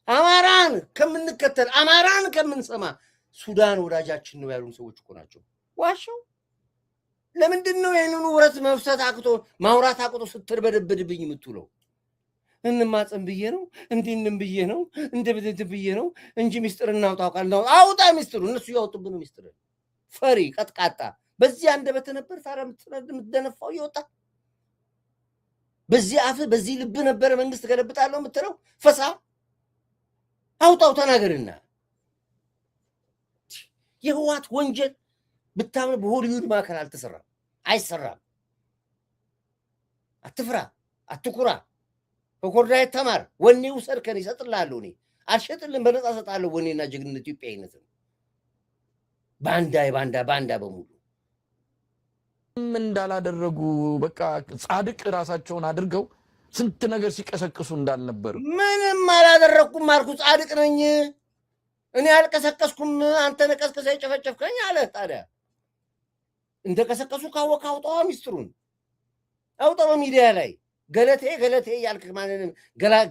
አማራን ከምንከተል አማራን ከምንሰማ ሱዳን ወዳጃችን ነው ያሉን ሰዎች እኮ ናቸው። ዋሻው ለምንድን ነው ይህንን ውረት መፍሰት አቅቶ ማውራት አቅቶ ስትርበደበድብኝ የምትውለው? እንማፀን ብዬ ነው እንዲንም ብዬ ነው እንደብድት ብዬ ነው እንጂ ሚስጥር እናውጣው ቃል ነው። አውጣ ሚስጥሩ። እነሱ ያወጡብን ሚስጥር። ፈሪ ቀጥቃጣ በዚህ አንደበት ነበር ታዲያ የምትደነፋው ይወጣ በዚህ አፍ በዚህ ልብ ነበር መንግስት ገለብጣለሁ የምትለው ፈሳ አውጣው ተናገርና የህዋት ወንጀል ብታምን በሆሊውድ ማከል አልተሰራም አይሰራም አትፍራ አትኩራ በኮርዳይ ተማር ወኔው ሰርከን ይሰጥልሃለሁ እኔ አልሸጥልም በነፃ ሰጣለሁ ወኔና ጀግንነት ኢትዮጵያዊነት ባንዳ በሙሉ ምን እንዳላደረጉ በቃ ጻድቅ ራሳቸውን አድርገው ስንት ነገር ሲቀሰቅሱ እንዳልነበር ምንም አላደረኩም ማርኩ ጻድቅ ነኝ እኔ አልቀሰቀስኩም አንተ ነቀስከሰ የጨፈጨፍከኝ አለ ታዲያ እንደቀሰቀሱ ካወቀ አውጣው ሚስጥሩን አውጣው ሚዲያ ላይ ገለቴ ያልክ ማንንም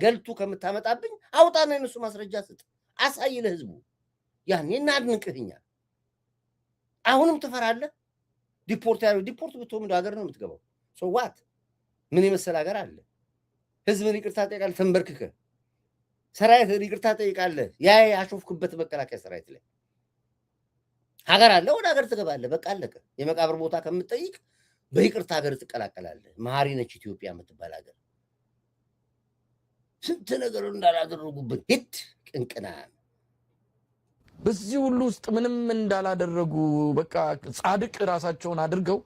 ገልቱ ከምታመጣብኝ አውጣና እነሱ ማስረጃ ስጥ አሳይ ለህዝቡ ያኔ እናድንቅህኛ አሁንም ትፈራለህ ዲፖርት ብትሆን እንደ ሀገር ነው የምትገባው ሶዋት ምን ይመስል ሀገር አለ ህዝብን ይቅርታ ጠይቃለህ ተንበርክከ ሰራዊት ይቅርታ ጠይቃለህ ያ ያሾፍክበት መከላከያ ሰራዊት ላይ ሀገር አለ ወደ ሀገር ትገባለህ በቃ አለቀ የመቃብር ቦታ ከምትጠይቅ በይቅርታ ሀገር ትቀላቀላለህ መሐሪ ነች ኢትዮጵያ የምትባል ሀገር ስንት ነገር እንዳላደረጉብን ሂድ ቅንቅና በዚህ ሁሉ ውስጥ ምንም እንዳላደረጉ በቃ ጻድቅ ራሳቸውን አድርገው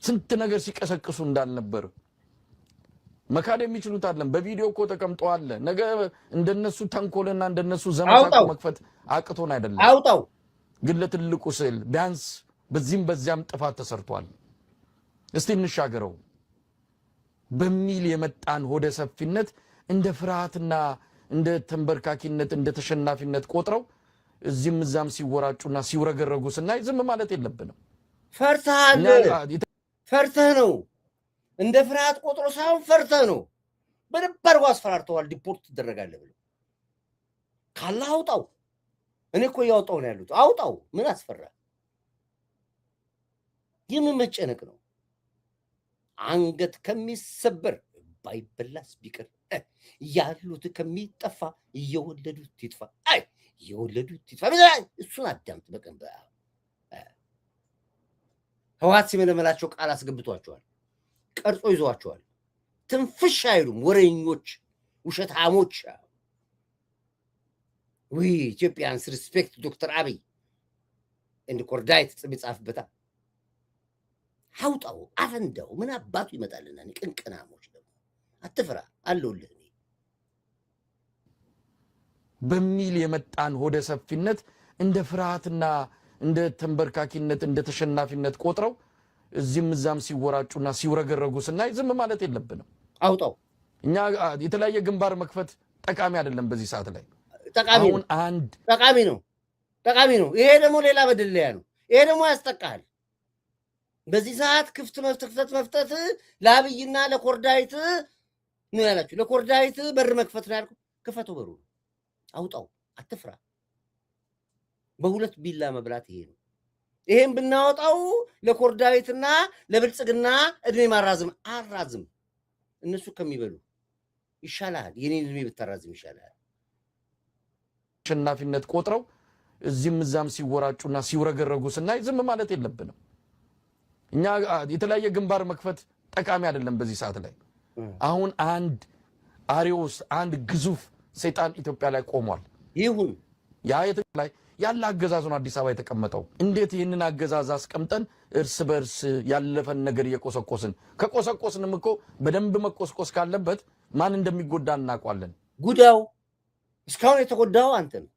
ስንት ነገር ሲቀሰቅሱ እንዳልነበር መካድ የሚችሉት አይደለም በቪዲዮ እኮ ተቀምጠዋል ነገ እንደነሱ ተንኮልና እንደነሱ ዘመቻ መክፈት አቅቶን አይደለም አውጣው ግን ለትልቁ ስዕል ቢያንስ በዚህም በዚያም ጥፋት ተሰርቷል እስቲ እንሻገረው በሚል የመጣን ሆደ ሰፊነት እንደ ፍርሃትና እንደ ተንበርካኪነት እንደ ተሸናፊነት ቆጥረው እዚህም እዛም ሲወራጩና ሲውረገረጉ ስናይ ዝም ማለት የለብንም ፈርተህ ነው እንደ ፍርሃት ቆጥሮ ሳይሆን ፈርተህ ነው በደንብ አድርጎ አስፈራርተዋል ዲፖርት ትደረጋለህ ብለው ካለ አውጣው እኔ እኮ እያወጣሁ ነው ያሉት አውጣው ምን አስፈራ የምን መጨነቅ ነው አንገት ከሚሰበር ባይበላስ ቢቀር ያሉት ከሚጠፋ እየወለዱት ይጥፋ የወለዱት ይጥፋ እሱን አዳምጥ በቀን ህዋት ሲመለመላቸው ቃል አስገብቷቸዋል ቀርጾ ይዟቸዋል ትንፍሽ አይሉም ወሬኞች ውሸታሞች ኢትዮጵያንስ ሪስፔክት ዶክተር አብይ እንደ ኮርዳይት ጽም ይጻፍበታ አውጣው አፈንዳው ምን አባቱ ይመጣልና ቅንቅናሞች ደግሞ አትፍራ አለውልህ በሚል የመጣን ሆደ ሰፊነት እንደ ፍርሃትና እንደ ተንበርካኪነት እንደ ተሸናፊነት ቆጥረው እዚህም እዛም ሲወራጩና ሲውረገረጉ ስናይ ዝም ማለት የለብንም አውጣው እኛ የተለያየ ግንባር መክፈት ጠቃሚ አይደለም በዚህ ሰዓት ላይ ጠቃሚ ነው ይሄ ደግሞ ሌላ በደለያ ነው ይሄ ደግሞ ያስጠቃል በዚህ ሰዓት ክፍት መፍጠት ለአብይና ለኮርዳይት ነው ያላችሁ ለኮርዳይት በር መክፈት ነው ያልኩ ክፈቱ በሩ አውጣው አትፍራ በሁለት ቢላ መብላት ይሄ ነው ይሄን ብናወጣው ለኮርዳይትና ለብልጽግና እድሜ ማራዝም አራዝም እነሱ ከሚበሉ ይሻላል የኔን እድሜ ብታራዝም ይሻላል ተሸናፊነት ቆጥረው እዚህም እዛም ሲወራጩና ሲውረገረጉ ስናይ ዝም ማለት የለብንም እኛ የተለያየ ግንባር መክፈት ጠቃሚ አይደለም በዚህ ሰዓት ላይ አሁን አንድ አሪዮስ አንድ ግዙፍ ሰይጣን ኢትዮጵያ ላይ ቆሟል ይሁን ያ ላይ ያለ አገዛዝ ነው አዲስ አበባ የተቀመጠው እንዴት ይሄንን አገዛዝ አስቀምጠን እርስ በርስ ያለፈን ነገር እየቆሰቆስን ከቆሰቆስንም እኮ በደንብ መቆስቆስ ካለበት ማን እንደሚጎዳ እናውቃለን ጉዳው እስካሁን የተጎዳው አንተ ነው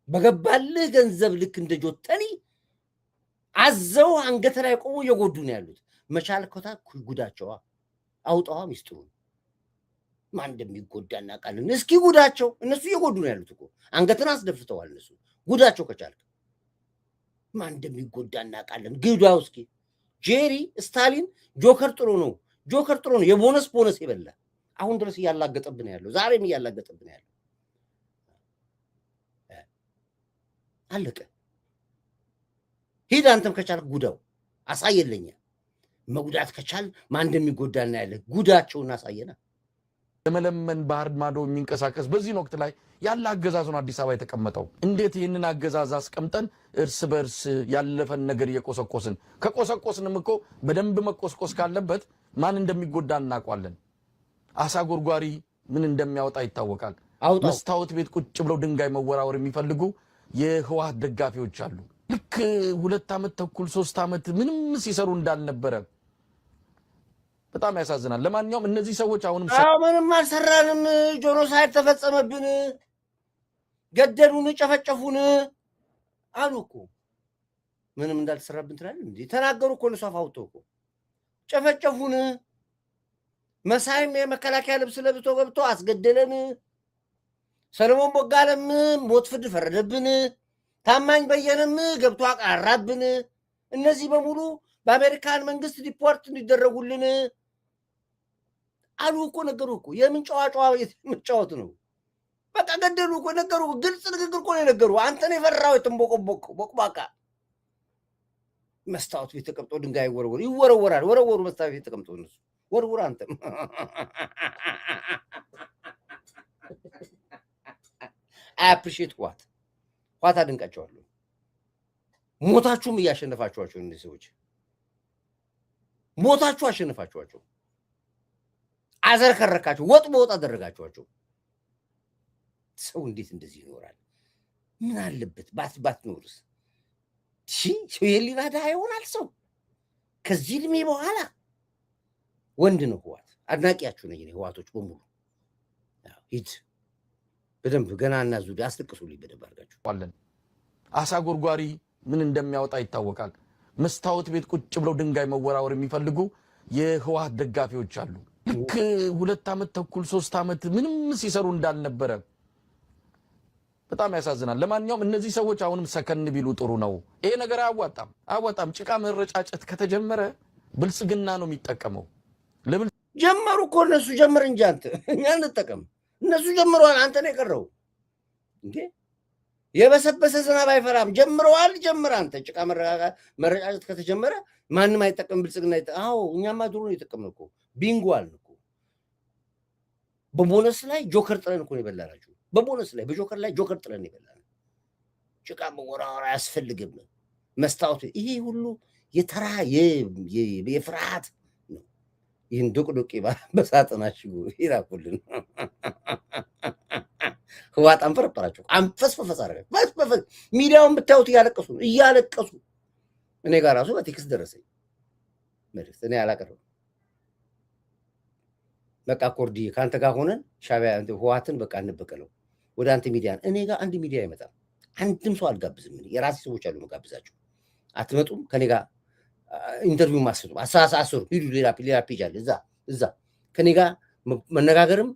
በገባልህ ገንዘብ ልክ እንደ ጆተኒ አዘው አንገት ላይ ቆሞ እየጎዱ ነው ያሉት መቻል ኮታ ጉዳቸው አውጣዋ ሚስጥሩ ማን እንደሚጎዳ እናውቃለን እስኪ ጉዳቸው እነሱ እየጎዱ ነው ያሉት እኮ አንገትን አስደፍተዋል እነሱ ጉዳቸው ከቻልክ ማን እንደሚጎዳ እናውቃለን ጉዳው እስኪ ጄሪ ስታሊን ጆከር ጥሩ ነው የቦነስ ይበላ አሁን ድረስ ያላገጠብን ያለው ዛሬም ያላገጠብን ያለው አለቀ ሂድ አንተም ከቻልክ ጉዳው አሳየለኛ መጉዳት ከቻል ማን እንደሚጎዳና ያለ ጉዳቸውን አሳየና ለመለመን ባህር ማዶ የሚንቀሳቀስ በዚህ ወቅት ላይ ያለ አገዛዝ ነው አዲስ አበባ የተቀመጠው። እንዴት ይህንን አገዛዝ አስቀምጠን እርስ በርስ ያለፈን ነገር እየቆሰቆስን ከቆሰቆስንም እኮ በደንብ መቆስቆስ ካለበት ማን እንደሚጎዳ እናውቃለን። አሳ ጎርጓሪ ምን እንደሚያወጣ ይታወቃል። መስታወት ቤት ቁጭ ብለው ድንጋይ መወራወር የሚፈልጉ የህወሓት ደጋፊዎች አሉ። ልክ 2 ዓመት ተኩል 3 ዓመት ምንም ሲሰሩ እንዳልነበረ በጣም ያሳዝናል። ለማንኛውም እነዚህ ሰዎች አሁንም ምንም አልሰራንም፣ ጄኖሳይድ ተፈጸመብን፣ ገደሉን፣ ጨፈጨፉን አሉ እኮ። ምንም እንዳልሰራብን ትላለህ እንዴ? ተናገሩ እኮ እነሱ አፍ አውጥተው እኮ ጨፈጨፉን። መሳይም የመከላከያ ልብስ ለብሶ ገብቶ አስገደለን። ሰለሞን ቦጋለም ሞት ፍርድ ፈረደብን። ታማኝ በየነም ገብቶ አቃራብን። እነዚህ በሙሉ በአሜሪካን መንግስት ሪፖርት እንዲደረጉልን አሉ እኮ። ነገሩ እኮ የምን ጨዋጨዋ የምጫወት ነው? በቃ ገደሉ እኮ ነገሩ። ግልጽ ንግግር እኮ ነው የነገሩ። አንተን የፈራው ቦቅባቃ መስታወት ቤት ተቀምጦ ድንጋይ ይወረወራል። ወረወሩ መስታወት ቤት ተቀምጦ እነሱ ወርውር። አንተም አፕሪሺየት ኳት አድንቃቸዋለሁ። ሞታችሁም እያሸነፋችኋቸው እነዚህ ሰዎች ሞታችሁ አሸነፋችኋቸው። አዘርከረካቸው፣ ወጥ በወጥ አደረጋችኋቸው። ሰው እንዴት እንደዚህ ይኖራል? ምን አለበት ባትኖርስ? ሰው የሊና ድሃ ይሆናል ሰው ከዚህ እድሜ በኋላ። ወንድ ነው ህዋት። አድናቂያችሁ ነኝ ህዋቶች በሙሉ። ሂድ በደንብ ገና እና ዙዲ አስለቅሱልኝ በደንብ አድርጋችሁ። አሳ ጎርጓሪ ምን እንደሚያወጣ ይታወቃል። መስታወት ቤት ቁጭ ብለው ድንጋይ መወራወር የሚፈልጉ የህወሓት ደጋፊዎች አሉ። ልክ 2 ዓመት ተኩል 3 ዓመት ምንም ሲሰሩ እንዳልነበረ በጣም ያሳዝናል። ለማንኛውም እነዚህ ሰዎች አሁንም ሰከን ቢሉ ጥሩ ነው። ይሄ ነገር አያዋጣም። ጭቃ መረጫጨት ከተጀመረ ብልጽግና ነው የሚጠቀመው። ጀመሩ እኮ እነሱ። ጀምር እንጂ አንተ እኛ እንጠቀም። እነሱ ጀምረዋል። አንተ ነው የቀረው እንዴ? የበሰበሰ ዝናብ አይፈራም። ጀምረዋል። ጀምር አንተ። ጭቃ መረጫጨት ከተጀመረ ማንም አይጠቀም። ብልጽግና አዎ፣ እኛማ ድሮ ነው የተጠቀምነው እኮ። ቢንጓል እኮ በቦነስ ላይ ጆከር ጥለን እኮ ነው የበላናችሁ። በቦነስ ላይ በጆከር ላይ ጆከር ጥለን የበላን። ጭቃ መወራወር አያስፈልግም። መስታወት ይሄ ሁሉ የተራ የፍርሃት ነው። ይህን ዶቅዶቄ በሳጥናችሁ ይላኩልን። ህዋት አንፈረጠራቸው። አንፈስፈፈስ አደረጋቸው። ሚዲያውን ብታዩት እያለቀሱ ነው እያለቀሱ። እኔ ጋር ራሱ በቴክስት ደረሰኝ መልዕክት። እኔ አላቀረብኩም። በቃ ኮርዲ ከአንተ ጋር ሆነን ሻዕቢያ ህዋትን በቃ እንበቀለው። ወደ አንተ ሚዲያ እኔ ጋር አንድ ሚዲያ አይመጣም። አንድም ሰው አልጋብዝም። የራሴ ሰዎች አሉ መጋብዛቸው። አትመጡም። ከኔ ጋር ኢንተርቪው ማስጡ አሳሳስሩ። ሂዱ። ሌላ ፔጅ አለ እዛ ከኔ ጋር መነጋገርም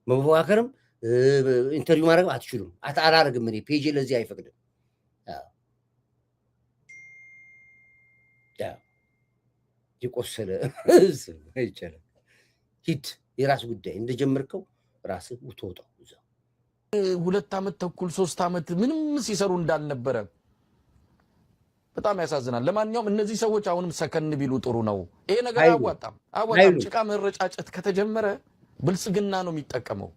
መወካከርም ኢንተርቪው ማድረግ አትችሉም። አላረግም። እኔ ፔጅ ለዚህ አይፈቅድም። የቆሰለ ይቻላል። ሂድ። የራስ ጉዳይ እንደጀመርከው ራስህ ውትወጣው። እዛ 2 ዓመት ተኩል 3 ዓመት ምንም ሲሰሩ እንዳልነበረ በጣም ያሳዝናል። ለማንኛውም እነዚህ ሰዎች አሁንም ሰከን ቢሉ ጥሩ ነው። ይሄ ነገር አያዋጣም። ጭቃ መረጫጨት ከተጀመረ ብልጽግና ነው የሚጠቀመው።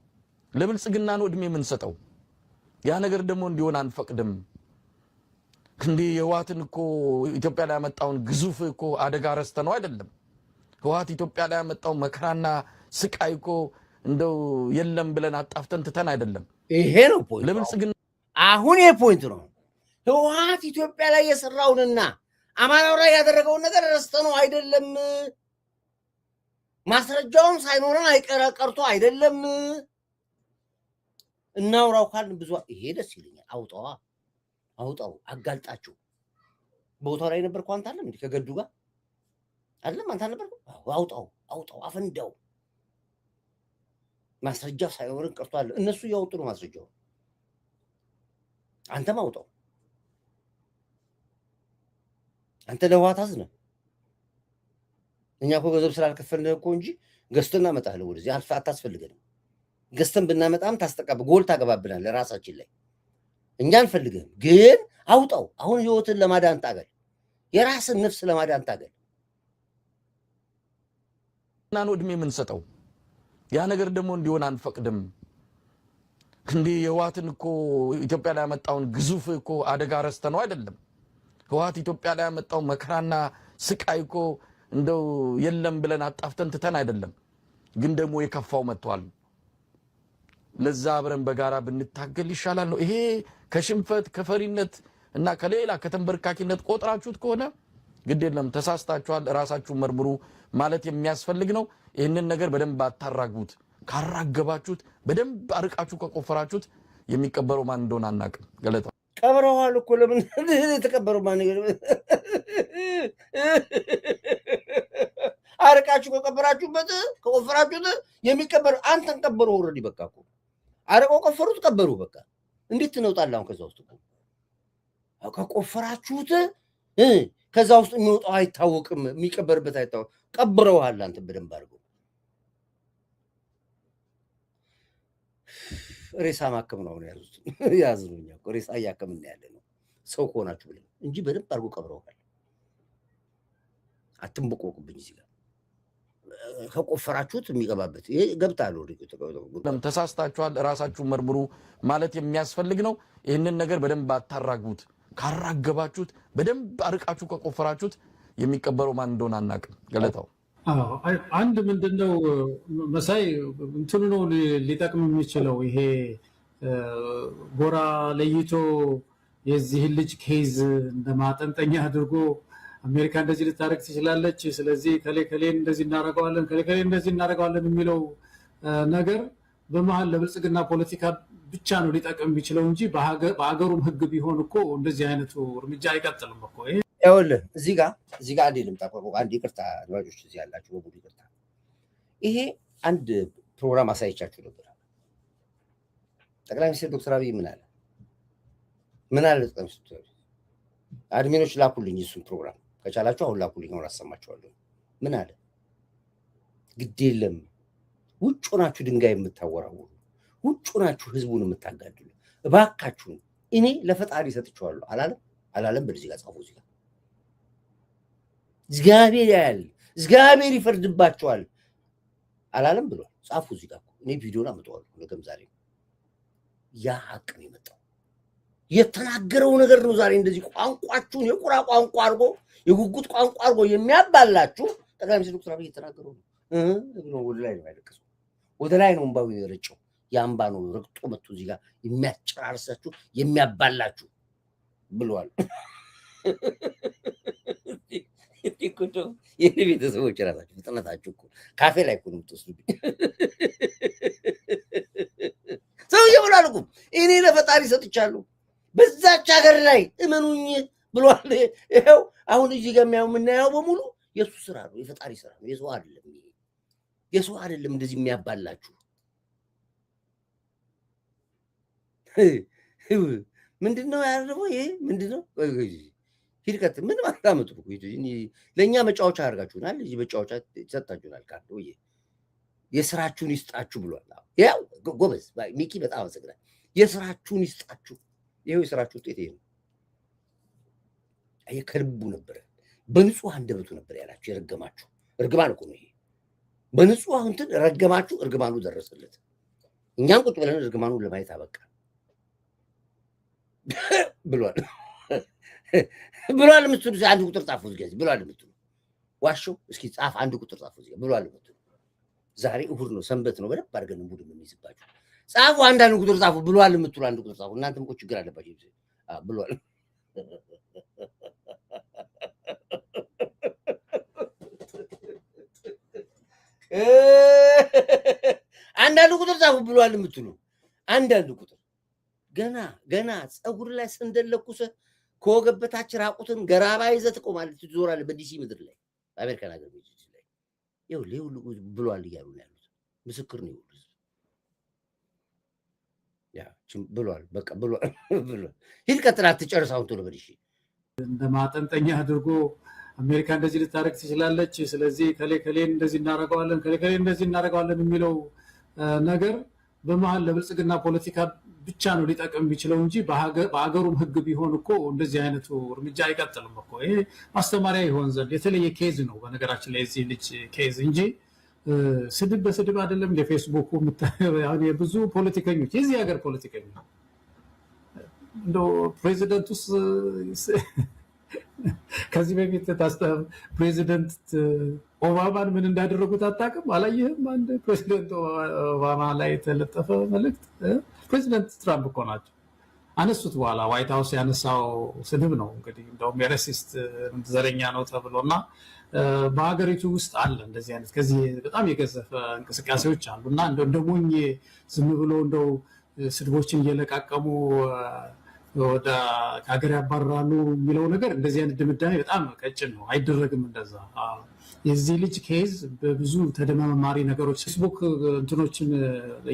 ለብልጽግና ነው እድሜ የምንሰጠው። ያ ነገር ደግሞ እንዲሆን አንፈቅድም። እንዴ ህወሓትን እኮ ኢትዮጵያ ላይ ያመጣውን ግዙፍ እኮ አደጋ ረስተ ነው አይደለም። ህወሓት ኢትዮጵያ ላይ ያመጣው መከራና ስቃይ እኮ እንደው የለም ብለን አጣፍተን ትተን አይደለም። ይሄ ነው ፖይንት። ለብልጽግና አሁን ይሄ ፖይንት ነው። ህወሓት ኢትዮጵያ ላይ የሰራውንና አማራው ላይ ያደረገውን ነገር ረስተ ነው አይደለም። ማስረጃውን ሳይኖረን ቀርቶ አይደለም። እናውራው ካልን ብዙ ይሄ ደስ ይለኛል። አውጣው አጋልጣቸው። ቦታው ላይ ነበርኩ። አንተ አለም እንዴ ከገዱ ጋር አይደለም? አንተ ነበርኩ። አውጣው አፈንዳው። ማስረጃው ሳይኖረን ቀርቷል። እነሱ ያወጡ ነው ማስረጃው። አንተም አውጣው። አንተ ለህወሓት አዝነህ እኛ እኮ ገንዘብ ስላልከፈልንህ እኮ እንጂ ገዝተን እናመጣለን ወደዚህ። አታስፈልገንም። ገዝተን ብናመጣም ጎል ታገባብናል ለራሳችን ላይ። እኛ አንፈልግህም፣ ግን አውጣው። አሁን ህይወትን ለማዳን ታገል። የራስን ነፍስ ለማዳን ታገል። እና ነው እድሜ የምንሰጠው። ያ ነገር ደግሞ እንዲሆን አንፈቅድም። እንዴ የህወሓትን እኮ ኢትዮጵያ ላይ ያመጣውን ግዙፍ እኮ አደጋ ረስተነው አይደለም። ህወሓት ኢትዮጵያ ላይ ያመጣው መከራና ስቃይ እኮ እንደው የለም ብለን አጣፍተን ትተን አይደለም። ግን ደግሞ የከፋው መጥቷል። ለዛ አብረን በጋራ ብንታገል ይሻላል ነው። ይሄ ከሽንፈት ከፈሪነት እና ከሌላ ከተንበርካኪነት ቆጥራችሁት ከሆነ ግድ የለም ተሳስታችኋል፣ ራሳችሁን መርምሩ ማለት የሚያስፈልግ ነው። ይህንን ነገር በደንብ አታራግቡት። ካራገባችሁት በደንብ አርቃችሁ ከቆፈራችሁት የሚቀበረው ማን እንደሆነ አናውቅም። ገለታ ቀብረዋል እኮ ለምን የተቀበረው ማን ነገር አርቃችሁ ከቀበራችሁበት ከቆፈራችሁት የሚቀበረው አንተን ቀበሩ። ኦልሬዲ በቃ እኮ አርቀው ቆፈሩት ቀበሩ። በቃ እንዴት ትነውጣለህ አሁን ከዛ ውስጥ እኮ ከቆፈራችሁት ከዛ ውስጥ የሚወጣው አይታወቅም፣ የሚቀበርበት አይታወቅም። ቀብረዋል አንተ በደንብ አድርገው። ሬሳ ማከም ነው ያዙት። ያዝኑኛ እኮ ሬሳ እያከምን ያለ ነው ሰው ከሆናችሁ ብለን እንጂ በደንብ አድርገው ቀብረዋል። አትንበቆቁብኝ እዚህ ጋር ከቆፈራችሁት የሚገባበት ይሄ ገብታል። ተሳስታችኋል፣ ራሳችሁን መርምሩ ማለት የሚያስፈልግ ነው። ይህንን ነገር በደንብ አታራግቡት። ካራገባችሁት በደንብ አርቃችሁ ከቆፈራችሁት የሚቀበረው ማን እንደሆነ አናውቅም። ገለታው አንድ ምንድነው መሳይ እንትኑ ነው ሊጠቅም የሚችለው ይሄ ጎራ ለይቶ የዚህ ልጅ ኬዝ እንደማጠንጠኛ አድርጎ አሜሪካ እንደዚህ ልታረግ ትችላለች፣ ስለዚህ ከሌ እንደዚህ እናረጋዋለን ከሌ እንደዚህ እናረጋዋለን የሚለው ነገር በመሃል ለብልጽግና ፖለቲካ ብቻ ነው ሊጠቅም የሚችለው እንጂ በአገሩም ህግ ቢሆን እኮ እንደዚህ አይነቱ እርምጃ አይቀጥልም እኮ። ይኸውልህ እዚህ ጋር አንዴ ልምጣ። አንድ ይቅርታ አድማጮች እዚህ ያላችሁ በሙሉ ይቅርታ። ይሄ አንድ ፕሮግራም አሳይቻችሁ ነበር። ጠቅላይ ሚኒስትር ዶክተር አብይ ምን አለ? ጠቅላይ ሚኒስትር አድሚኖች ላኩልኝ እሱን ፕሮግራም ከቻላችሁ አሁን ላኩልኝ፣ አሁን አሰማችኋለሁ። ምን አለ? ግድ የለም ውጭ ሆናችሁ ድንጋይ የምታወራውሩ፣ ውጭ ሆናችሁ ህዝቡን የምታጋድሉ እባካችሁ እኔ ለፈጣሪ ሰጥቼዋለሁ አላለም? በዚህ ጋር ጻፉ። እዚህ ጋር እግዚአብሔር ያያል፣ እግዚአብሔር ይፈርድባቸዋል አላለም ብሏል። ጻፉ እዚህ ጋር። እኔ ቪዲዮን አመጣዋለሁ ነገም ዛሬ። ያ ሀቅ ነው የመጣው። የተናገረው ነገር ነው። ዛሬ እንደዚህ ቋንቋችሁን የቁራ ቋንቋ አድርጎ የጉጉት ቋንቋ አድርጎ የሚያባላችሁ ጠቅላይ ሚኒስትር ዶክተር አብይ የተናገረው ነው። ወደ ላይ ነው ያለቀሰው፣ ወደ ላይ ነው እንባው የረጨው። የአምባ ነው ረግጦ መጥቶ እዚህ ጋር የሚያጨራርሳችሁ የሚያባላችሁ ብሏል። የኔ ቤተሰቦች ራሳችሁ ፍጥነታችሁ እኮ ካፌ ላይ እኮ ነው የምትወስዱብኝ። ሰውዬው ብሏል እኮ እኔ ለፈጣሪ ሰጥቻለሁ በዛች ሀገር ላይ እመኑኝ ብሏል። ይኸው አሁን እዚህ ጋር የምናየው በሙሉ የሱ ስራ ነው፣ የፈጣሪ ስራ ነው፣ የሰው አይደለም። ይሄ የሰው አይደለም እንደዚህ የሚያባላችሁ። ምንድነው ያደረገው? ይሄ ምንድነው? ሂድ ቀጥ ምን ማታመጡ ነው? ለኛ መጫወቻ አድርጋችሁናል። እዚህ መጫወቻ ሰጣችሁናል። ካሉ የስራችሁን ይስጣችሁ ብሏል። ያው ጎበዝ ሚኪ በጣም አመሰግናለሁ። የስራችሁን ይስጣችሁ። ይሄው የስራችሁ ውጤት ይሄ ነው። አይ ከልቡ ነበር፣ በንጹህ አንደበቱ ነበር ያላችሁ። የረገማችሁ እርግማን እኮ ነው ይሄ። በንጹህ እንትን ረገማችሁ፣ እርግማኑ ደረሰለት። እኛም ቁጭ ብለን እርግማኑን ለማየት አበቃ ብሏል የምትሉ አንድ ቁጥር ጻፉ። እዚህ ብሏል የምትሉ ዋሽው እስኪ ጻፍ፣ አንድ ቁጥር ጻፉ። እዚህ ብሏል የምትሉ ዛሬ እሑድ ነው፣ ሰንበት ነው። በደንብ አድርገን ሙድ የምንይዝባችሁ ጻፉ። አንዳንድ ቁጥር ጻፉ። ብሏል የምትሉ አንድ ቁጥር ጻፉ። እናንተም እኮ ችግር አለባችሁ። ብሏል አንዳንድ ቁጥር ጻፉ። ብሏል የምትሉ አንዳንድ ቁጥር ገና ፀጉር ላይ ሰንደለኩሰ ከወገብ በታች ራቁትን ገራባ ይዘህ ትቆማለህ፣ ትዞራለህ በዲሲ ምድር ላይ በአሜሪካን ሀገር ላይ ይኸውልህ ብሏል እያሉ ነው ያሉት። ምስክር ነው ይኸውልህ። ብሏል በቃ ብሏል። ሂድ ቀጥል፣ አትጨርስ። አሁን ቶሎ በል። እንደማጠንጠኛ አድርጎ አሜሪካ እንደዚህ ልታረግ ትችላለች፣ ስለዚህ ከሌ እንደዚህ እናረጋዋለን ከሌ እንደዚህ እናረጋዋለን የሚለው ነገር በመሃል ለብልጽግና ፖለቲካ ብቻ ነው ሊጠቅም የሚችለው እንጂ በአገሩም ህግ ቢሆን እኮ እንደዚህ አይነቱ እርምጃ አይቀጥልም እኮ። ይሄ ማስተማሪያ ይሆን ዘንድ የተለየ ኬዝ ነው በነገራችን ላይ የዚህ ልጅ ኬዝ እንጂ ስድብ በስድብ አይደለም ለፌስቡክ ያው የብዙ ፖለቲከኞች የዚህ ሀገር ፖለቲከኞች እንደው ፕሬዚደንቱስ ከዚህ በፊት ፕሬዚደንት ኦባማን ምን እንዳደረጉት አታውቅም? አላየህም? አንድ ፕሬዚደንት ኦባማ ላይ የተለጠፈ መልእክት ፕሬዚደንት ትራምፕ እኮ ናቸው አነሱት። በኋላ ዋይት ሀውስ ያነሳው ስድብ ነው እንግዲህ እንደውም የረሲስት ዘረኛ ነው ተብሎና በሀገሪቱ ውስጥ አለ እንደዚህ አይነት ከዚህ በጣም የገዘፈ እንቅስቃሴዎች አሉ እና እንደ ሞኝ ዝም ብሎ እንደው ስድቦችን እየለቃቀሙ ወደ ሀገር ያባራሉ የሚለው ነገር እንደዚህ አይነት ድምዳሜ በጣም ቀጭን ነው። አይደረግም እንደዛ። የዚህ ልጅ ኬዝ በብዙ ተደማማሪ ነገሮች ፌስቡክ እንትኖችን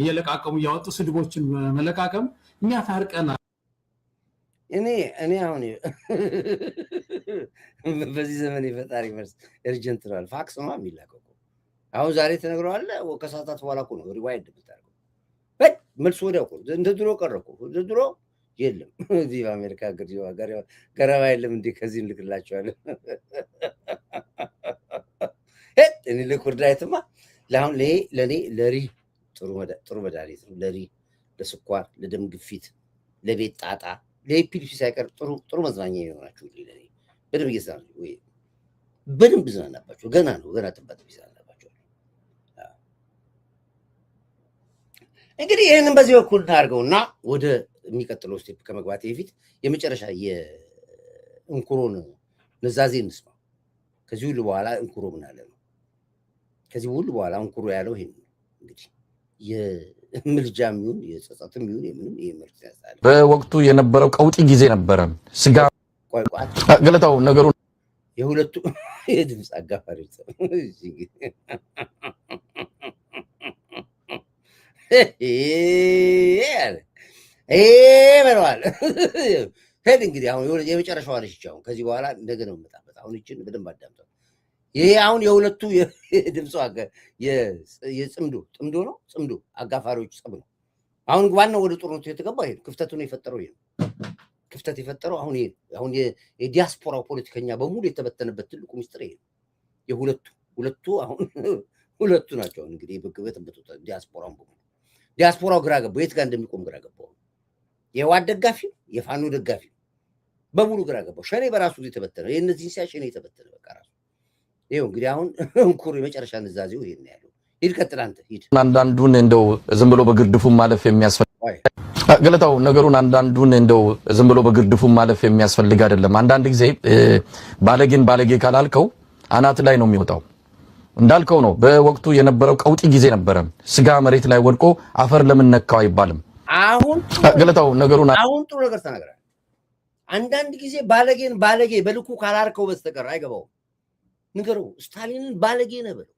እየለቃቀሙ እያወጡ ስድቦችን መለቃቀም የሚያታርቀናል። እኔ አሁን በዚህ ዘመን የፈጣሪ መልስ እርጀንት ነው። ፋክስ ነው የሚላከው። አሁን ዛሬ ተነግረዋል፣ ከሰዓታት በኋላ እኮ ነው ሪዋይንድ የምታደርገው። መልስ ወዲያው እኮ እንደ ድሮ ቀረ እኮ። እንደ ድሮ የለም። እዚህ በአሜሪካ ገረባ የለም እንዴ? ከዚህ እንልክላቸዋለን። እኔ ለኩርዳይትማ ለአሁን ለእኔ ለሪ ጥሩ መድኃኒት ነው። ለሪ፣ ለስኳር፣ ለደም ግፊት፣ ለቤት ጣጣ፣ ለኤፒሊፕሲ ሳይቀር ጥሩ መዝናኛ የሆናችሁ ለኔ በደንብ እየሰራሁ ወይ በደንብ ዝናናባችሁ። ገና ጥባት ይዝናናባችሁ። እንግዲህ ይህንን በዚህ በኩል እናድርገውና ወደ የሚቀጥለው ስቴፕ ከመግባት በፊት የመጨረሻ የእንኩሮን ንዛዜ እንስማ። ከዚህ ሁሉ በኋላ እንኩሮ ምን አለ ነው። ከዚህ ሁሉ በኋላ እንኩሮ ያለው ይሄን እንግዲህ የምልጃም ይሁን የጸጸትም ይሁን የምንም ይሄ መልስ ያሳለ በወቅቱ የነበረው ቀውጢ ጊዜ ነበረ። ስጋ ገለታው ነገሩ የሁለቱ የድምፅ አጋፋሪዎች በለዋል። ሄድ እንግዲህ አሁን የመጨረሻዋ ነች። አሁን ከዚህ በኋላ እንደገና መጣበት። አሁን ይችን በደንብ አዳምጠው። ይሄ አሁን የሁለቱ የድምፁ ጥምዶ ነው። ጽምዶ አጋፋሪዎች ጸብ ነው። አሁን ዋናው ወደ ጦርነቱ የተገባው ይሄ ክፍተቱን የፈጠረው ይሄ ክፍተት የፈጠረው አሁን የዲያስፖራው ፖለቲከኛ በሙሉ የተበተነበት ትልቁ ሚስጥር ይሄ የሁለቱ አሁን ሁለቱ ናቸው። እንግዲህ በግበት ዲያስፖራው ግራ ገባው። የት ጋር እንደሚቆም ግራ ገባው። የዋድ ደጋፊ የፋኖ ደጋፊ በሙሉ ግራ ገባው። ሸኔ በራሱ የተበተነ የእነዚህ ሲያ ሸኔ የተበተነ በቃ ራሱ ይሄው እንግዲህ አሁን እንኩሩ የመጨረሻ ንዛዜው ይሄን ያለው። ሂድ ቀጥል አንተ ሂድ። አንዳንዱን እንደው ዝም ብሎ በግርድፉ ማለፍ የሚያስፈልግ ገለታው ነገሩን አንዳንዱን እንደው ዝም ብሎ በግርድፉ ማለፍ የሚያስፈልግ አይደለም። አንዳንድ ጊዜ ባለጌን ባለጌ ካላልከው አናት ላይ ነው የሚወጣው። እንዳልከው ነው። በወቅቱ የነበረው ቀውጢ ጊዜ ነበረ። ስጋ መሬት ላይ ወድቆ አፈር ለምን ነካው አይባልም። አሁን ገለታው ነገሩን አሁን ጥሩ ነገር ተናግረሃል። አንዳንድ ጊዜ ባለጌን ባለጌ በልኩ ካላርከው በስተቀር አይገባውም። ንገረው፣ ስታሊንን ባለጌ ነህ በለው።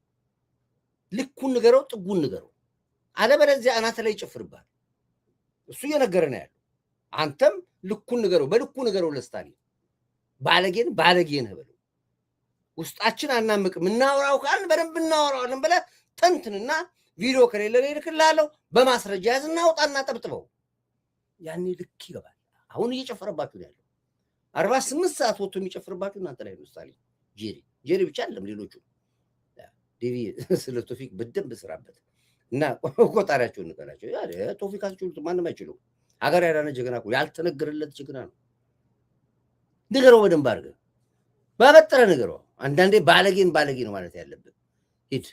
ልኩን ንገረው፣ ጥጉን ንገረው። አለበለዚያ አናት ላይ ይጨፍርባል። እሱ እየነገረ ነው ያለው። አንተም ልኩን ንገረው፣ በልኩ ንገረው ለስታሊን። ባለጌን ባለጌ ነህ በለው። ውስጣችን አናምቅም፣ እናወራው ካልን በደንብ እናወራዋለን ብለህ ተንትንና ቪዲዮ ከሌለ ልክልሃለሁ በማስረጃ ያዝና አውጣና ጠብጥበው። ያኔ ልክ ይገባል። አሁን እየጨፈረባችሁ ያለው 48 ሰዓት ወጥቶ የሚጨፍርባችሁ እናንተ ላይ ነው። ስታሊን ጄሪ ብቻ አይደለም ሌሎቹ። ዲቪ ስለ ቶፊክ በደንብ ስራበት እና ቆጣሪያቸውን ንገራቸው። ቶፊክ አስችሉት ማንም አይችለው። ሀገር ያዳነ ጀግና እኮ ያልተነገረለት ጀግና ነው። ንገረው በደንብ አድርገህ በበጥረ ንገረው። አንዳንዴ ባለጌን ባለጌ ነው ማለት ያለብን። ሂድ።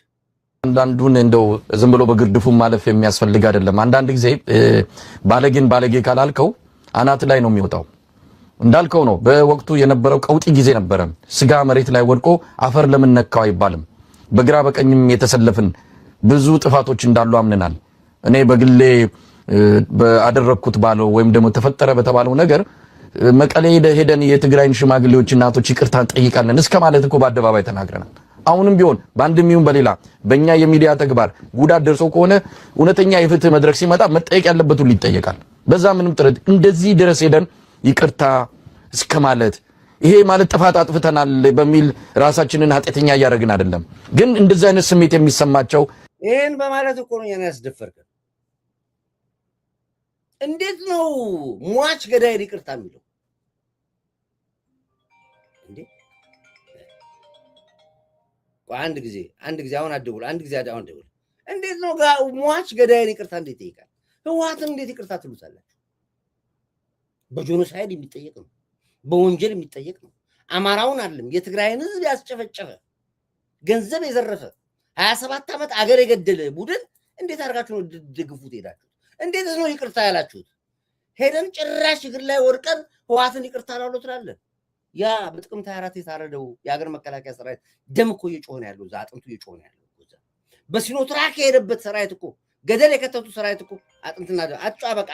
አንዳንዱን እንደው ዝም ብሎ በግርድፉ ማለፍ የሚያስፈልግ አይደለም። አንዳንድ ጊዜ ባለጌን ባለጌ ካላልከው አናት ላይ ነው የሚወጣው። እንዳልከው ነው። በወቅቱ የነበረው ቀውጢ ጊዜ ነበረ። ስጋ መሬት ላይ ወድቆ አፈር ለምን ነካው አይባልም። በግራ በቀኝም የተሰለፍን ብዙ ጥፋቶች እንዳሉ አምነናል። እኔ በግሌ ባደረኩት ባለው ወይም ደግሞ ተፈጠረ በተባለው ነገር መቀሌ ሄደን የትግራይን ሽማግሌዎች እናቶች ይቅርታ ጠይቃለን እስከ ማለት እኮ በአደባባይ ተናግረናል። አሁንም ቢሆን በአንድም ይሁን በሌላ በእኛ የሚዲያ ተግባር ጉዳት ደርሶ ከሆነ እውነተኛ የፍትህ መድረክ ሲመጣ መጠየቅ ያለበት ሁሉ ይጠየቃል። በዛ ምንም ጥረት እንደዚህ ድረስ ሄደን ይቅርታ እስከ ማለት ይሄ ማለት ጥፋት አጥፍተናል በሚል ራሳችንን ኃጢአተኛ እያደረግን አይደለም። ግን እንደዚህ አይነት ስሜት የሚሰማቸው ይሄን በማለት እኮ ነው ያስደፈርከን። እንዴት ነው ሟች ገዳይ ይቅርታ የሚለው እንዴ? አንድ ጊዜ አሁን አደውል አንድ ጊዜ አሁን አደውል እንዴት ነው ሟች ገዳይን ይቅርታ እንዴት ይጠይቃል? ህወሓትን እንዴት ይቅርታ ትሉታላችሁ? በጆኖሳይድ የሚጠየቅ ነው፣ በወንጀል የሚጠየቅ ነው። አማራውን አይደለም የትግራይን ህዝብ ያስጨፈጨፈ ገንዘብ የዘረፈ 27 ዓመት አገር የገደለ ቡድን እንዴት አድርጋችሁ ነው ደግፉት ሄዳችሁ? እንዴት ነው ይቅርታ ያላችሁት? ሄደን ጭራሽ እግር ላይ ወድቀን ህወሓትን ይቅርታ ላለው ትላለን። ያ በጥቅምት 24 የታረደው የሀገር መከላከያ ሰራዊት ደም እኮ እየጮኸ ነው ያለው፣ አጥንቱ እየጮኸ ነው ያለው። በሲኖትራክ የሄደበት ሰራዊት እኮ ገደል የከተቱ ሰራዊት እኮ አጥንትና አጫ በቃ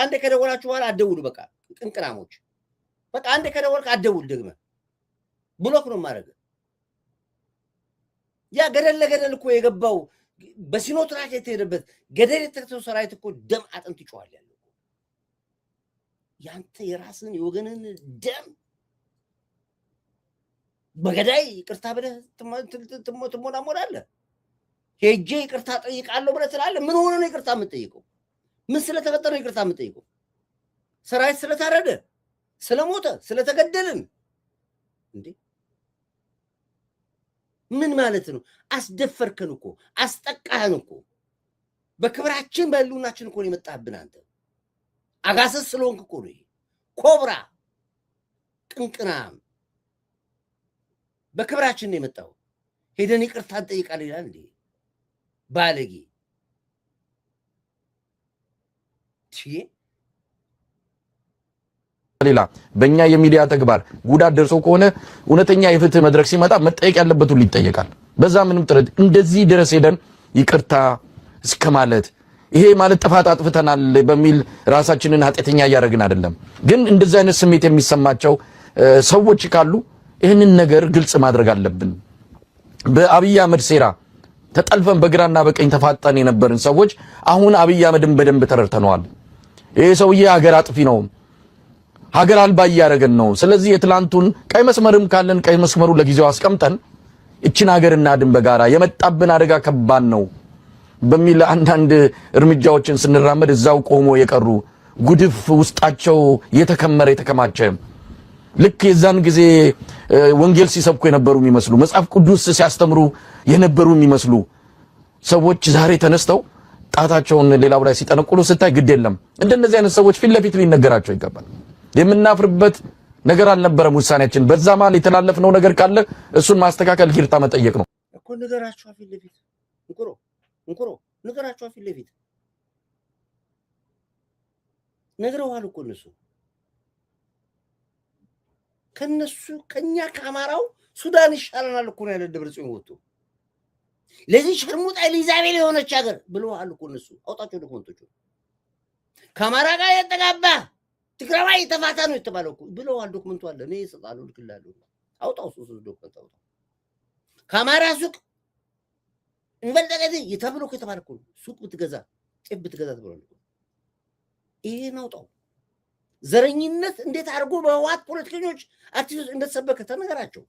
አንዴ ከደወላችሁ በኋላ አደውሉ። በቃ ቅንቅናሞች በቃ አንዴ ከደወልክ አደውል ደግመ ብሎክ ነው ማድረግ። ያ ገደል ለገደል እኮ የገባው በሲኖትራክ የተሄደበት ገደል የተከተቱ ሰራዊት እኮ ደም አጥንት ይጮሃል ያለው። ያንተ የራስን የወገንን ደም በገዳይ ይቅርታ ብለህ ትሞናሞናለህ። ሄጄ ይቅርታ ጠይቃለሁ ብለህ ትላለህ። ምን ሆነ ነው ይቅርታ የምትጠይቀው? ምን ስለተፈጠረ ነው ይቅርታ የምትጠይቀው? ሰራዊት ስለታረደ፣ ስለሞተ፣ ስለተገደልን እንዴ? ምን ማለት ነው? አስደፈርከን እኮ አስጠቃህን እኮ በክብራችን በህልውናችን እኮ ነው የመጣህብን አንተ። አጋሰስ ስለሆንክ እኮ ነው። ኮብራ ቅንቅናም በክብራችን ነው የመጣው። ሄደን ይቅርታ እንጠይቃለን ይላል እንዴ ባለጌ። ሌላ በእኛ የሚዲያ ተግባር ጉዳት ደርሶ ከሆነ እውነተኛ የፍትህ መድረክ ሲመጣ መጠየቅ ያለበት ሁሉ ይጠየቃል። በዛ ምንም ጥረት እንደዚህ ድረስ ሄደን ይቅርታ እስከ ማለት ይሄ ማለት ጥፋት አጥፍተናል በሚል ራሳችንን ኃጢአተኛ እያደረግን አይደለም። ግን እንደዚህ አይነት ስሜት የሚሰማቸው ሰዎች ካሉ ይህንን ነገር ግልጽ ማድረግ አለብን። በአብይ አህመድ ሴራ ተጠልፈን በግራና በቀኝ ተፋጠን የነበርን ሰዎች አሁን አብይ አህመድን በደንብ ተረድተነዋል። ይሄ ሰውዬ ሀገር አጥፊ ነው፣ ሀገር አልባ እያደረገን ነው። ስለዚህ የትላንቱን ቀይ መስመርም ካለን ቀይ መስመሩ ለጊዜው አስቀምጠን እችን ሀገር እናድን በጋራ የመጣብን አደጋ ከባድ ነው በሚል አንዳንድ እርምጃዎችን ስንራመድ እዛው ቆሞ የቀሩ ጉድፍ ውስጣቸው የተከማቸ ልክ የዛን ጊዜ ወንጌል ሲሰብኩ የነበሩ የሚመስሉ መጽሐፍ ቅዱስ ሲያስተምሩ የነበሩ የሚመስሉ ሰዎች ዛሬ ተነስተው ጣታቸውን ሌላው ላይ ሲጠነቁሉ ስታይ ግድ የለም። እንደነዚህ አይነት ሰዎች ፊት ለፊት ሊነገራቸው ይገባል። የምናፍርበት ነገር አልነበረም ውሳኔያችን። በዛ መሀል የተላለፍነው ነገር ካለ እሱን ማስተካከል ይቅርታ መጠየቅ ነው እኮ። ነገራቸው ፊት ለፊት እንኩሮ ነገራቸው ፊት ለፊት ነግረዋል እኮ እነሱ ከኛ ከአማራው ሱዳን ይሻለናል እኮ ነው ያለ ደብረጽዮን ወጥቶ ለዚህ ሸርሙጣ ኢዛቤል የሆነች ሀገር ብለዋል እኮ እነሱ። አውጣቸው ዶክመንቶቹ። ከአማራ ጋር የተጋባ ትግራዋይ የተፋታ ነው የተባለው እኮ ብለዋል። ዶክመንቱ አለ፣ እኔ እሰጣለሁ፣ ልክላለሁ። አውጣው ሱስ ዶክመንት አውጣው። ከአማራ ሱቅ እንበልጠቀት የተብሎ ከተባለ እኮ ሱቅ ብትገዛ ጤፍ ብትገዛ ተብሎ ይሄን አውጣው። ዘረኝነት እንዴት አድርጎ በህወሓት ፖለቲከኞች አክቲቪስቶች እንደተሰበከ ተነገራቸው።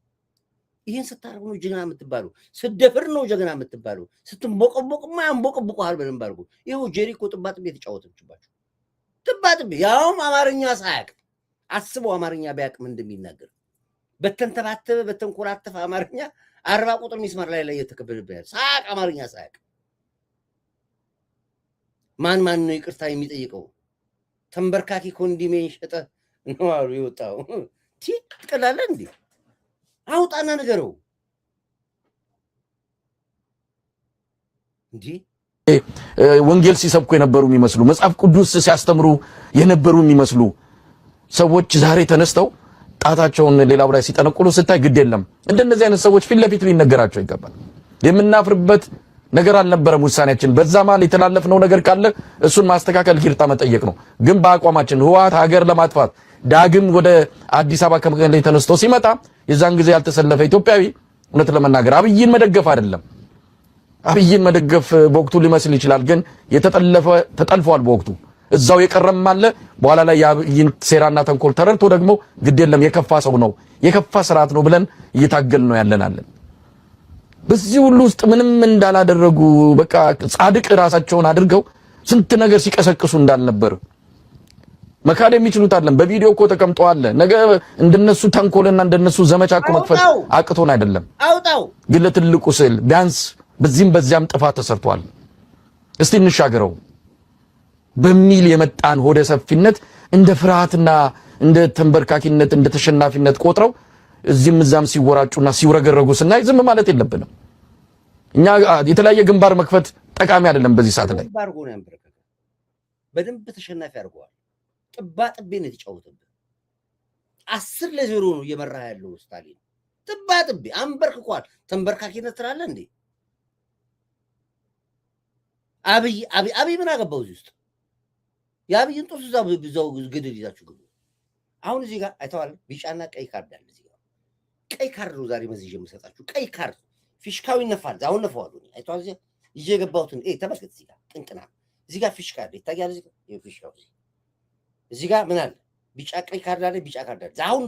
ይሄን ስታርጉ ነው ጀግና የምትባሉ፣ ስትደፍር ነው ጀግና የምትባሉ፣ ስትንቦቀቦቅማ ያንቦቀቦቀዋል በደንብ አድርጎ። ይኸው ጄሪኮ ጥባጥቤ የተጫወተችባቸው ጥባጥቤ፣ ያውም አማርኛ ሳያቅ። አስበው አማርኛ ቢያቅ ምን እንደሚናገር። በተንተባተበ በተንኮራተፈ አማርኛ 40 ቁጥር ሚስማር ላይ የተከበደበት ሳያቅ፣ አማርኛ ሳያቅ። ማን ነው ይቅርታ የሚጠይቀው? ተንበርካኪ ኮንዶሚኒየም ሸጠ ነው አሉ የወጣው። ትቀላለህ እንዴ? አውጣና ነገረው እንጂ ወንጌል ሲሰብኩ የነበሩ የሚመስሉ መጽሐፍ ቅዱስ ሲያስተምሩ የነበሩ የሚመስሉ ሰዎች ዛሬ ተነስተው ጣታቸውን ሌላው ላይ ሲጠነቁሉ ስታይ ግድ የለም። እንደነዚህ አይነት ሰዎች ፊት ለፊት ሊነገራቸው ይገባል። የምናፍርበት ነገር አልነበረም ውሳኔያችን። በዛ መሀል የተላለፍነው ነገር ካለ እሱን ማስተካከል ይቅርታ መጠየቅ ነው። ግን በአቋማችን ህወሓት ሀገር ለማጥፋት ዳግም ወደ አዲስ አበባ ከመቀሌ ተነስቶ ሲመጣ የዛን ጊዜ ያልተሰለፈ ኢትዮጵያዊ እውነት ለመናገር አብይን መደገፍ አይደለም። አብይን መደገፍ በወቅቱ ሊመስል ይችላል፣ ግን ተጠልፏል በወቅቱ። እዛው የቀረም አለ። በኋላ ላይ የአብይን ሴራና ተንኮል ተረድቶ ደግሞ ግድ የለም የከፋ ሰው ነው የከፋ ስርዓት ነው ብለን እየታገል ነው ያለናለን። በዚህ ሁሉ ውስጥ ምንም እንዳላደረጉ በቃ ጻድቅ ራሳቸውን አድርገው ስንት ነገር ሲቀሰቅሱ እንዳልነበር መካድ የሚችሉት አይደለም። በቪዲዮ እኮ ተቀምጠዋል። ነገ እንደነሱ ተንኮልና እንደነሱ ዘመቻ እኮ መክፈት አቅቶን አይደለም። አውጣው ግን ለትልቁ ስዕል ቢያንስ በዚህም በዚያም ጥፋት ተሰርቷል። እስቲ እንሻገረው በሚል የመጣን ሆደ ሰፊነት እንደ ፍርሃትና እንደ ተንበርካኪነት እንደ ተሸናፊነት ቆጥረው እዚህም እዛም ሲወራጩና ሲውረገረጉ ስናይ ዝም ማለት የለብንም። እኛ የተለያየ ግንባር መክፈት ጠቃሚ አይደለም። በዚህ ሰዓት ላይ ባርጎ ነው ያንበረከከ በደንብ ተሸናፊ አድርገዋል። ጥባ ጥቤ ነው የተጫወተብን። 10-0 ነው እየመራ ያለው ስታሊን። ጥባ ጥቤ አንበርክኳል። ተንበርካኪነት ትላለ እንዴ? አብይ ምን አገባው እዚህ ውስጥ? የአብይን ጦስ እዛው ግድል ይዛችሁ ግቡ። አሁን እዚህ ጋር አይተዋል። ቢጫና ቀይ ካርድ አለ እዚህ ጋር። ቀይ ካርድ ነው ዛሬ መዝዤ የምሰጣችሁ። ቀይ ካርድ ፊሽካው ይነፋል። አሁን ነፋዋሉ። አይተዋል። እዚህ ይዤ የገባሁትን ተመልከት። እዚህ ጋር ቅንቅና እዚህ ጋር ፊሽካ አለ ይታያል። እዚህ ጋር ፊሽካው እዚህ ጋር ምን አለ? ቢጫ ቀይ ካርድ አለ። ቢጫ ካርድ አለ። አሁን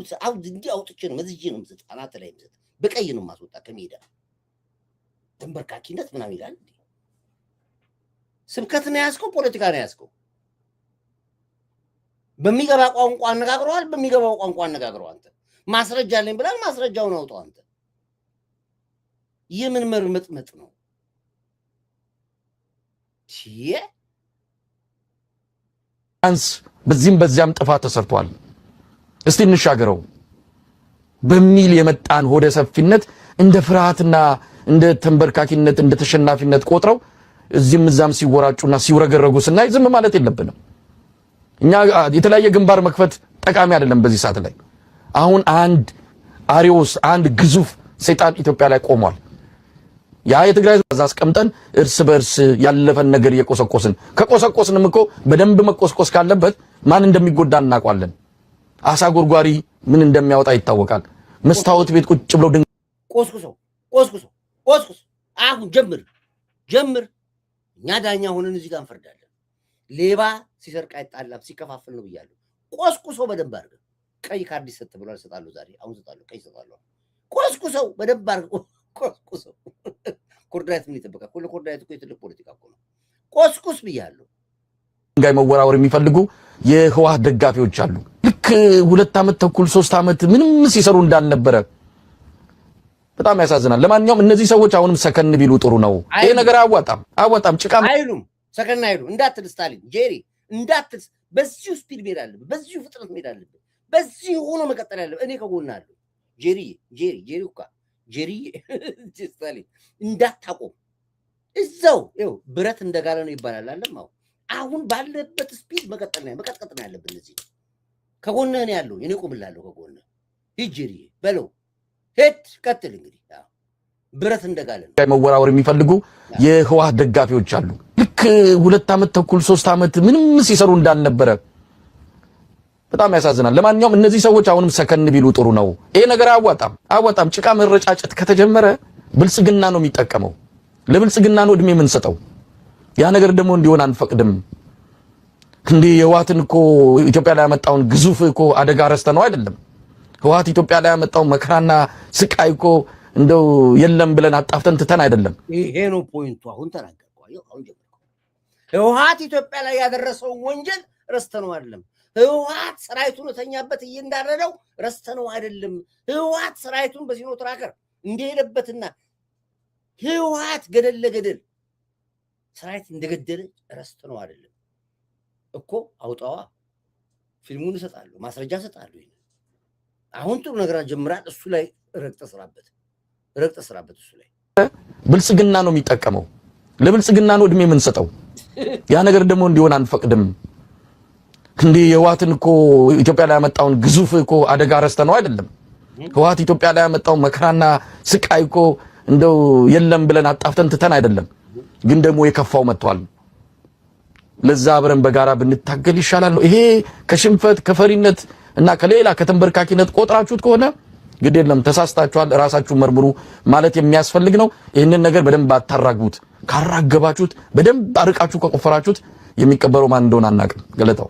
እንዲህ አውጥቼ ነው መዝዤ ነው የምሰጥ። አናት ላይ የምሰጥ በቀይ ነው ማስወጣ ከሜዳ። ተንበርካኪነት ምናምን ይላል። ስብከት ነው ያዝከው፣ ፖለቲካ ነው ያዝከው። በሚገባ ቋንቋ አነጋግረዋል። በሚገባው ቋንቋ አነጋግረው። አንተ ማስረጃ አለኝ ብላል። ማስረጃውን አውጣው። አንተ የምን መርመጥመጥ ነው? አንስ በዚህም በዚያም ጥፋት ተሰርቷል። እስቲ እንሻገረው በሚል የመጣን ሆደ ሰፊነት እንደ ፍርሃትና እንደ ተንበርካኪነት እንደ ተሸናፊነት ቆጥረው እዚህም እዛም ሲወራጩና ሲውረገረጉ ስናይ ዝም ማለት የለብንም። እኛ የተለያየ ግንባር መክፈት ጠቃሚ አይደለም። በዚህ ሰዓት ላይ አሁን አንድ አሪዮስ አንድ ግዙፍ ሰይጣን ኢትዮጵያ ላይ ቆሟል። ያ የትግራይ ህዝብ አስቀምጠን እርስ በርስ ያለፈን ነገር እየቆሰቆስን ከቆሰቆስንም እኮ በደንብ መቆስቆስ ካለበት ማን እንደሚጎዳ እናውቃለን። አሳ ጎርጓሪ ምን እንደሚያወጣ ይታወቃል። መስታወት ቤት ቁጭ ብለው ቆስቁሶ አሁን ጀምር እኛ ዳኛ ሆነን እዚህ ጋር እንፈርዳለን። ሌባ ሲሰርቅ አይጣላም ሲከፋፍል ነው ብያለሁ። ቆስቁሶ በደንብ አድርገው ቀይ ካርድ ይሰጥ ብሏል። እሰጣለሁ ዛሬ አሁን እሰጣለሁ። ቀይ እሰጣለሁ። ቆስቁሰው በደንብ አድርገው ቆስቁሰው። ኮርዳይት ምን ይጠበቃል? ኮርዳይት እኮ የትልቅ ፖለቲካ እኮ ነው። ቆስቁስ ብያለሁ። ድንጋይ መወራወር የሚፈልጉ የህወሓት ደጋፊዎች አሉ። ልክ 2 ዓመት ተኩል 3 ዓመት ምንም ሲሰሩ እንዳልነበረ በጣም ያሳዝናል። ለማንኛውም እነዚህ ሰዎች አሁንም ሰከን ቢሉ ጥሩ ነው። ይሄ ነገር አዋጣም ጭቃም አይሉም። ሰከን አይሉም። እንዳትል ስታሊን ጄሪ እንዳትል። በዚሁ ስፒድ መሄድ አለብህ። በዚሁ ፍጥነት መሄድ አለብህ። በዚሁ ሆኖ መቀጠል አለብህ። እኔ ከጎና አለሁ። ጄሪ እኮ ጄሪ ስታሊን እንዳታቆም እዛው ይኸው ብረት እንደጋለ ነው ይባላል አለም። አሁን ባለበት ስፒድ መቀጠል ነው ያለብን። እዚህ ከጎንህ ነው ያለው። እኔ ቆምላለሁ ከጎንህ። ሂድ ጄሪ በለው። ሄድ ቀጥል። እንግዲህ ብረት እንደጋለ ነው። መወራወር የሚፈልጉ የህወሓት ደጋፊዎች አሉ። ልክ 2 ዓመት ተኩል 3 ዓመት ምንም ሲሰሩ እንዳልነበረ በጣም ያሳዝናል። ለማንኛውም እነዚህ ሰዎች አሁንም ሰከን ቢሉ ጥሩ ነው። ይሄ ነገር አዋጣም ጭቃ መረጫጨት ከተጀመረ ብልጽግና ነው የሚጠቀመው። ለብልጽግና ነው እድሜ የምንሰጠው። ያ ነገር ደግሞ እንዲሆን አንፈቅድም። እንዴ የህወሓትን እኮ ኢትዮጵያ ላይ ያመጣውን ግዙፍ እኮ አደጋ ረስተነው አይደለም። ህወሓት ኢትዮጵያ ላይ ያመጣው መከራና ስቃይ እኮ እንደው የለም ብለን አጣፍተን ትተን አይደለም። ይሄ ነው ፖይንቱ። አሁን ተናገርኩ። አሁን ጀምሮ ህወሓት ኢትዮጵያ ላይ ያደረሰውን ወንጀል ረስተነው አይደለም። ህወሓት ሰራዊቱን ተኛበት እየንዳረደው ረስተነው አይደለም። ህወሓት ሰራዊቱን በሲኖ ትራከር እንደሄደበትና ህወሓት ገደል ለገደል ሰራዊት እንደገደለ ረስተነው አይደለም እኮ። አውጣዋ ፊልሙን እሰጣለሁ፣ ማስረጃ እሰጣለሁ። አሁን ጥሩ ነገር ጀምራል። እሱ ላይ ረግጠ ስራበት እሱ ላይ ብልጽግና ነው የሚጠቀመው። ለብልጽግና ነው እድሜ የምንሰጠው። ያ ነገር ደግሞ እንዲሆን አንፈቅድም። እንዴ የህወሓትን እኮ ኢትዮጵያ ላይ ያመጣውን ግዙፍ እኮ አደጋ ረስተነው አይደለም። ህወሓት ኢትዮጵያ ላይ ያመጣው መከራና ስቃይ እኮ እንደው የለም ብለን አጣፍተን ትተን አይደለም። ግን ደግሞ የከፋው መጥቷል። ለዛ አብረን በጋራ ብንታገል ይሻላል ነው። ይሄ ከሽንፈት ከፈሪነት እና ከሌላ ከተንበርካኪነት ቆጥራችሁት ከሆነ ግድ የለም ተሳስታችኋል። ራሳችሁ መርምሩ ማለት የሚያስፈልግ ነው። ይህንን ነገር በደንብ አታራግቡት። ካራገባችሁት በደንብ አርቃችሁ ከቆፈራችሁት የሚቀበረው ማን እንደሆነ አናውቅም። ገለታው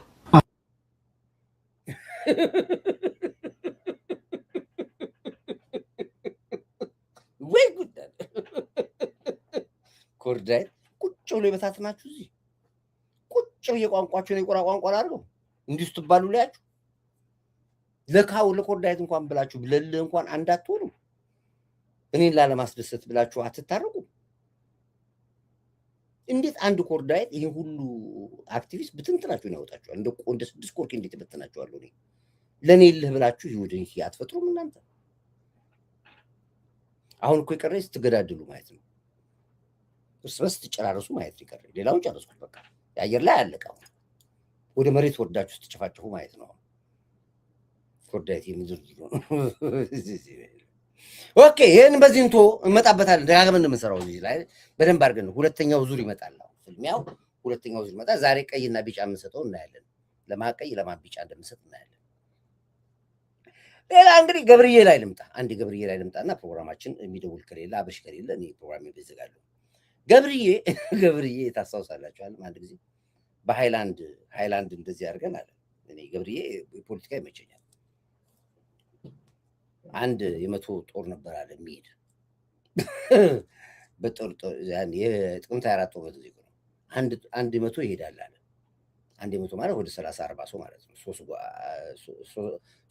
ወይ ጉዳይ ኮርዳይ ቁጭ ብሎ የበታትናችሁ እዚህ ቁጭ ብዬ ቋንቋችሁን የቆራ ቋንቋ አድርገው እንዲህ ስትባሉ ላያችሁ ለካው ለኮርዳይት እንኳን ብላችሁ ለልህ እንኳን አንዳትሆኑ እኔን ላለማስደሰት ብላችሁ አትታረቁ። እንዴት አንድ ኮርዳይት ይሄን ሁሉ አክቲቪስት ብትንትናችሁ ነው ያወጣችሁ? እንደ 6 ኮርክ እንዴት በትናችኋለሁ? እኔ ለኔ ልህ ብላችሁ ይሁድኝ አትፈጥሩም እናንተ። አሁን እኮ የቀረኝ ስትገዳደሉ ማየት ነው። እርስ በርስ ትጨራረሱ ማየት ይቀር። ሌላውን ጨረስኩት በቃ የአየር ላይ አለቀው። ወደ መሬት ወርዳችሁ ስትጨፋጨፉ ማየት ነው። ኮርዳይት የምዝር ነው። ኦኬ ይሄን በዚህ እንቶ እንመጣበታለን። ደጋግመን እንደምንሰራው እዚህ ላይ በደንብ አድርገን ሁለተኛው ዙር ይመጣል። ፍልሚያው ሁለተኛው ዙር ይመጣል። ዛሬ ቀይና ቢጫ የምንሰጠው እናያለን። ለማቀይ ለማቢጫ እንደምንሰጥ እናያለን። ሌላ እንግዲህ ገብርዬ ላይ ልምጣ። አንድ ገብርዬ ላይ ልምጣና ፕሮግራማችን የሚደውል ከሌለ አበሽ ከሌለ እኔ ፕሮግራም ይዘጋለሁ። ገብርዬ ታስታውሳላችኋል? አንድ ጊዜ በሃይላንድ እንደዚህ አድርገን አለ። እኔ ገብርዬ ፖለቲካ ይመቸኛል። አንድ የ100 ጦር ነበር አለ የሚሄድ በጦር የጥቅምት 24 ጦር ነው። አንድ 100 ይሄዳል አለ። አንድ 100 ማለት ወደ 30-40 ሰው ማለት ነው።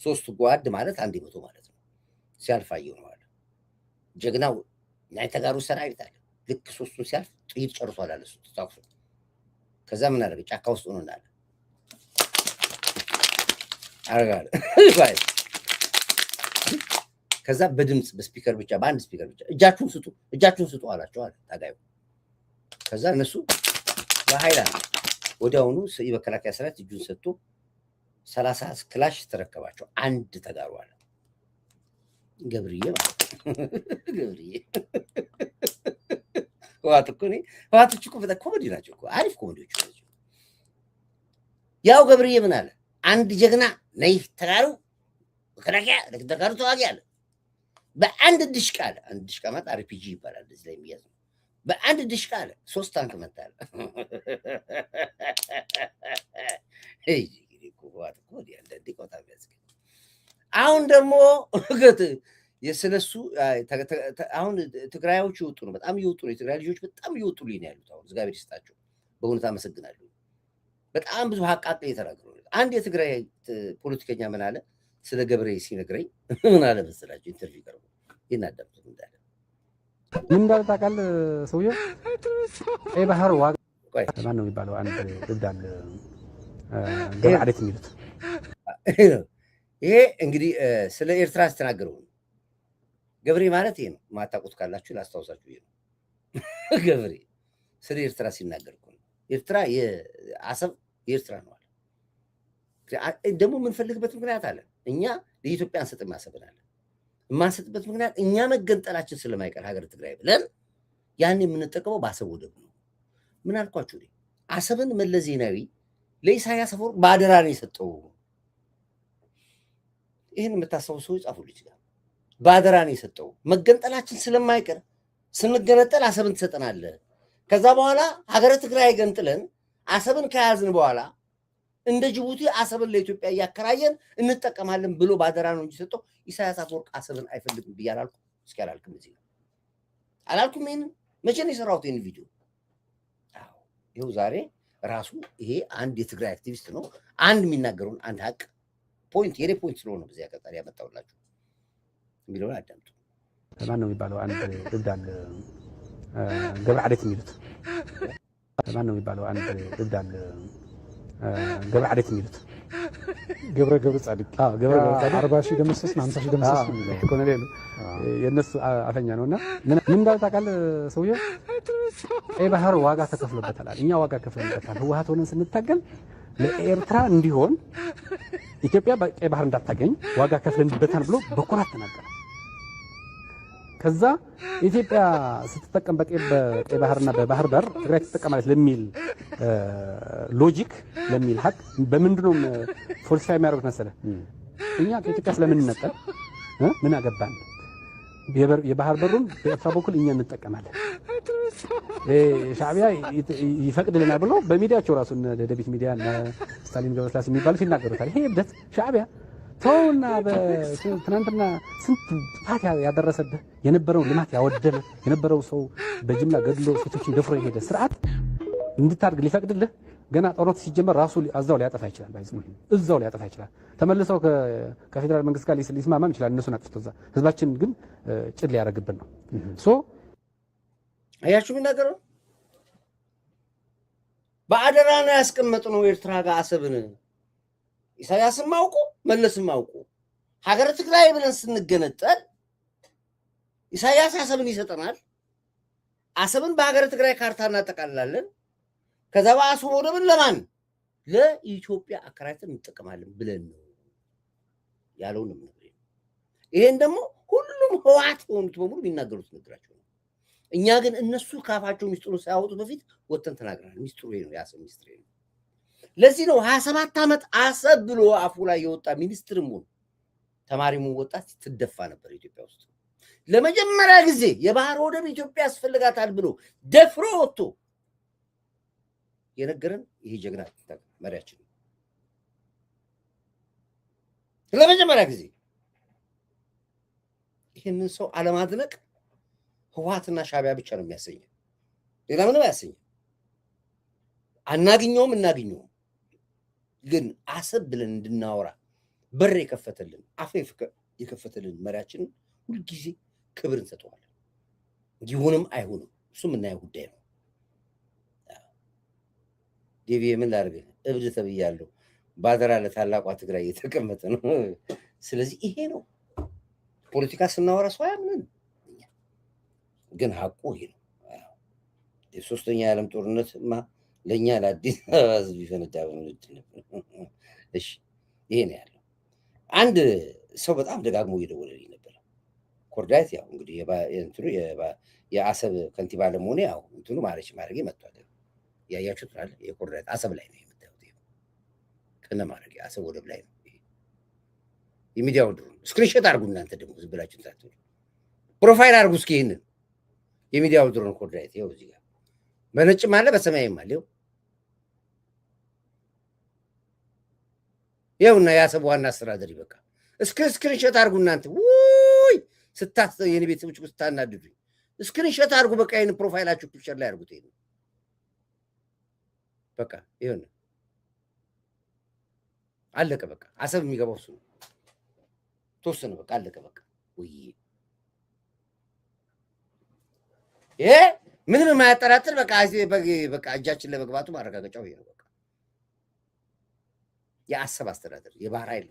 ሶስት ጓድ ማለት አንድ 100 ማለት ነው። ሲያልፋየው ነው አለ ጀግናው ናይ ተጋሩ ሰራዊት አለ። ልክ ሶስቱን ሲያልፍ ጥይት ጨርሷል አለ። እሱ ተታክሶ ከዛ ምን አደረገ? ጫካ ውስጥ ሆኖ አለ አረጋለ ባይ ከዛ በድምጽ በስፒከር ብቻ በአንድ ስፒከር ብቻ እጃችሁን ስጡ አላቸው አለ ታጋዩ። ከዛ እነሱ በሃይላንድ ወዲያውኑ የመከላከያ ሰራዊት እጁን ሰጥቶ 30 ክላሽ ተረከባቸው። አንድ ተጋሩ አለ ገብርዬ ማለት ገብርዬ ዋትኩ እኮ በጣም ኮሜዲ ናቸው እኮ አሪፍ ኮሜዲዎች ናቸው። ያው ገብርዬ ምን አለ? አንድ ጀግና ነይ ተጋሩ መከላከያ ተጋሩ ተዋጊ አለ። በአንድ ድሽቃ አለ። አንድ ድሽቃ ማለት አርፒጂ ይባላል እዚህ ላይ የሚያዝ ነው። በአንድ ድሽቃ አለ 3 ታንክ መታለ። አሁን ደግሞ የስለሱ አሁን ትግራዮች ይወጡ ነው። በጣም ይወጡ ነው። የትግራይ ልጆች በጣም ይወጡልኝ ነው ያሉት። አሁን እግዚአብሔር ይስጣቸው። በእውነት አመሰግናለሁ። በጣም ብዙ ሀቃቅ የተናገሩ አንድ የትግራይ ፖለቲከኛ ምን አለ? ስለ ገብሬ ሲነግረኝ ምን አለ መሰላችሁ? ኢንተርቪው ቀርቦ ይናዳምጡ እንዳለ ምን እንዳለ ታውቃለህ? ሰውዬው ቀይ ባህር ዋጋ ማን ነው የሚባለው? አንድ እብዳል ገብረ ዓዴት የሚሉት ይሄ እንግዲህ ስለ ኤርትራ አስተናገረው ገብሬ ማለት ይሄ ነው። ማታውቁት ካላችሁ ላስታውሳችሁ። ይሄ ነው ገብሬ ስለ ኤርትራ ሲናገር እኮ ነው። ኤርትራ የአሰብ የኤርትራ ነው አለ። ደግሞ የምንፈልግበት ምክንያት አለ። እኛ ለኢትዮጵያ አንሰጥም አሰብን አለ። የማንሰጥበት ምክንያት እኛ መገንጠላችን ስለማይቀር ሀገር ትግራይ ብለን ያን የምንጠቀመው በአሰብ ወደብ ነው። ምን አልኳችሁ? አሰብን መለስ ዜናዊ ለኢሳያስ አፈወርቂ በአደራ ነው የሰጠው። ይህን የምታስታውሱ ሰዎች ጻፉልኝ ይችላል። በአደራ ነው የሰጠው። መገንጠላችን ስለማይቀር ስንገነጠል አሰብን ትሰጠናለህ። ከዛ በኋላ ሀገረ ትግራይ ገንጥለን አሰብን ከያዝን በኋላ እንደ ጅቡቲ አሰብን ለኢትዮጵያ እያከራየን እንጠቀማለን ብሎ በአደራ ነው እንጂ ሰጠው። ኢሳያስ አፈወርቂ አሰብን አይፈልግም ብዬ አላልኩም። እስኪ አላልኩም፣ እዚህ አላልኩም። ይሄን መቼ ነው የሰራሁት ይሄን ቪዲዮ? አዎ ይኸው ዛሬ ራሱ ይሄ አንድ የትግራይ አክቲቪስት ነው አንድ የሚናገረውን አንድ ሀቅ ፖይንት የኔ ፖይንት ስለሆነ በዚህ አጋጣሚ ያመጣሁላችሁ የሚለውን አዳምጡ። ማን ነው የሚባለው? አንድ እብዳል ገብረ ዓዴት የሚሉት ማን ነው የሚባለው? አንድ እብዳል ገብረ ዓዴት የሚሉት ገብረ ጻድቅ 40 ሺህ ደመሰስ 50 ሺህ ደመሰስ ኮሎኔሉ የነሱ አፈኛ ነውና ምን እንዳለ ታውቃለህ? ሰውዬው ቀይ ባህር ዋጋ ተከፍሎበታል። እኛ ዋጋ ከፍለንበታል። ህወሓት ሆነን ስንታገል ለኤርትራ እንዲሆን ኢትዮጵያ በቀይ ባህር እንዳታገኝ ዋጋ ከፍለንበታል ብሎ በኩራት ተናገረ። ከዛ ኢትዮጵያ ስትጠቀም በቀይ ባህርና በባህር በር ትግራይ ትጠቀማለች ለሚል ሎጂክ ለሚል ሀቅ በምንድነው ፎልሲፋይ የሚያደርጉት መሰለህ? እኛ ከኢትዮጵያ ስለምንነጠል ምን አገባን? የባህር በሩን በኤርትራ በኩል እኛ እንጠቀማለን። ሻዕቢያ ይፈቅድልናል ብሎ በሚዲያቸው ራሱ ደደቢት ሚዲያ እና ስታሊን ገብረስላሴ የሚባሉት ይናገሩታል። ይሄ እብደት ሻዕቢያ ተውና ትናንትና ስንት ጥፋት ያደረሰብህ የነበረውን ልማት ያወደመ የነበረው ሰው በጅምላ ገድሎ ሴቶችን ደፍሮ የሄደ ስርዓት እንድታድግ ሊፈቅድልህ ገና ጦርነቱ ሲጀመር ራሱ እዛው ሊያጠፋ ይችላል። እዛው ሊያጠፋ ይችላል። ተመልሰው ከፌዴራል መንግስት ጋር ሊስማማም ይችላል። እነሱን አጥፍቶ እዛ ህዝባችን ግን ጭድ ሊያደርግብን ነው። አያችሁ የሚናገረው በአደራ ነው ያስቀመጥነው ኤርትራ ጋር አሰብን። ኢሳያስም አውቁ መለስም አውቁ ሀገረ ትግራይ ብለን ስንገነጠል ኢሳያስ አሰብን ይሰጠናል። አሰብን በሀገረ ትግራይ ካርታ እናጠቃልላለን። ከዛ በአሰብ ወደብን ለማን ለኢትዮጵያ አከራይተን እንጠቀማለን ብለን ነው ያለውን ነው። ይሄን ደግሞ ሁሉም ህዋት የሆኑት በሙሉ የሚናገሩት ነገራቸው ነው። እኛ ግን እነሱ ካፋቸው ሚስጥሩን ሳያወጡ በፊት ወጥተን ተናግረናል። ሚስጥሩ ነው፣ የአሰብ ሚስጥር ነው። ለዚህ ነው 27 ዓመት አሰብ ብሎ አፉ ላይ የወጣ ሚኒስትርም ሆነ ተማሪም ወጣት ትደፋ ነበር ኢትዮጵያ ውስጥ። ለመጀመሪያ ጊዜ የባህር ወደብ ኢትዮጵያ ያስፈልጋታል ብሎ ደፍሮ ወጥቶ የነገረን ይሄ ጀግና መሪያችን ነው። ለመጀመሪያ ጊዜ ይህንን ሰው አለማድነቅ ህወሓትና ሻዕቢያ ብቻ ነው የሚያሰኘው፣ ሌላ ምንም አያሰኘው። አናግኘውም እናግኘውም፣ ግን አሰብ ብለን እንድናወራ በር የከፈተልን አፍ የከፈተልን መሪያችንን ሁልጊዜ ክብር እንሰጠዋለን። ይሁንም አይሁንም እሱ የምናየው ጉዳይ ነው። ዴቪ ምን ላድርግ እብድ ተብያለሁ። ባደራ ለታላቋ ትግራይ እየተቀመጠ ነው። ስለዚህ ይሄ ነው ፖለቲካ ስናወራ ሰው አያምንን፣ ግን ሀቁ ይሄ ነው። የሶስተኛ የዓለም ጦርነትማ ለእኛ ለአዲስ አበባ ህዝብ ይፈነዳ ነበር። እሺ ይሄ ነው ያለው። አንድ ሰው በጣም ደጋግሞ እየደወለልኝ ነበር። ኮርዳይት ያው እንግዲህ የአሰብ ከንቲባ ለመሆኔ ያው እንትኑ ማድረጌ መጥቷል። ያያችሁት አለ የኮርዳይት አሰብ ላይ ነው የምታዩት። ከነ ማድረጌ አሰብ ወደብ ላይ ነው። የሚዲያው ድሮ ስክሪንሾት አድርጉ እናንተ ደግሞ ዝም ብላችሁ ታጥሩ። ፕሮፋይል አድርጉ እስኪ ይሄንን የሚዲያው ድሮ ኮርዳይት ይኸው እዚህ ጋር በነጭም አለ በሰማያዊም አለ። ይኸውና የአሰብ ዋና አስተዳደር ይበቃ። ስክሪንሾት አድርጉ እናንተ። ውይ የኔ ቤተሰቦች ስታናድዱኝ ስክሪንሾት አድርጉ። በቃ ይሄን ፕሮፋይላችሁ ፒክቸር ላይ አድርጉት። ይሄን በቃ ይሄን አለቀ። በቃ አሰብ የሚገባው እሱ ነው። ተወሰነ። በቃ አለቀ። በቃ ወይ ይሄ ምንም የማያጠራጥር በቃ እጃችን ለመግባቱ ማረጋገጫው ይሄ ነው። በቃ የአሰብ አስተዳደር የባህር ኃይል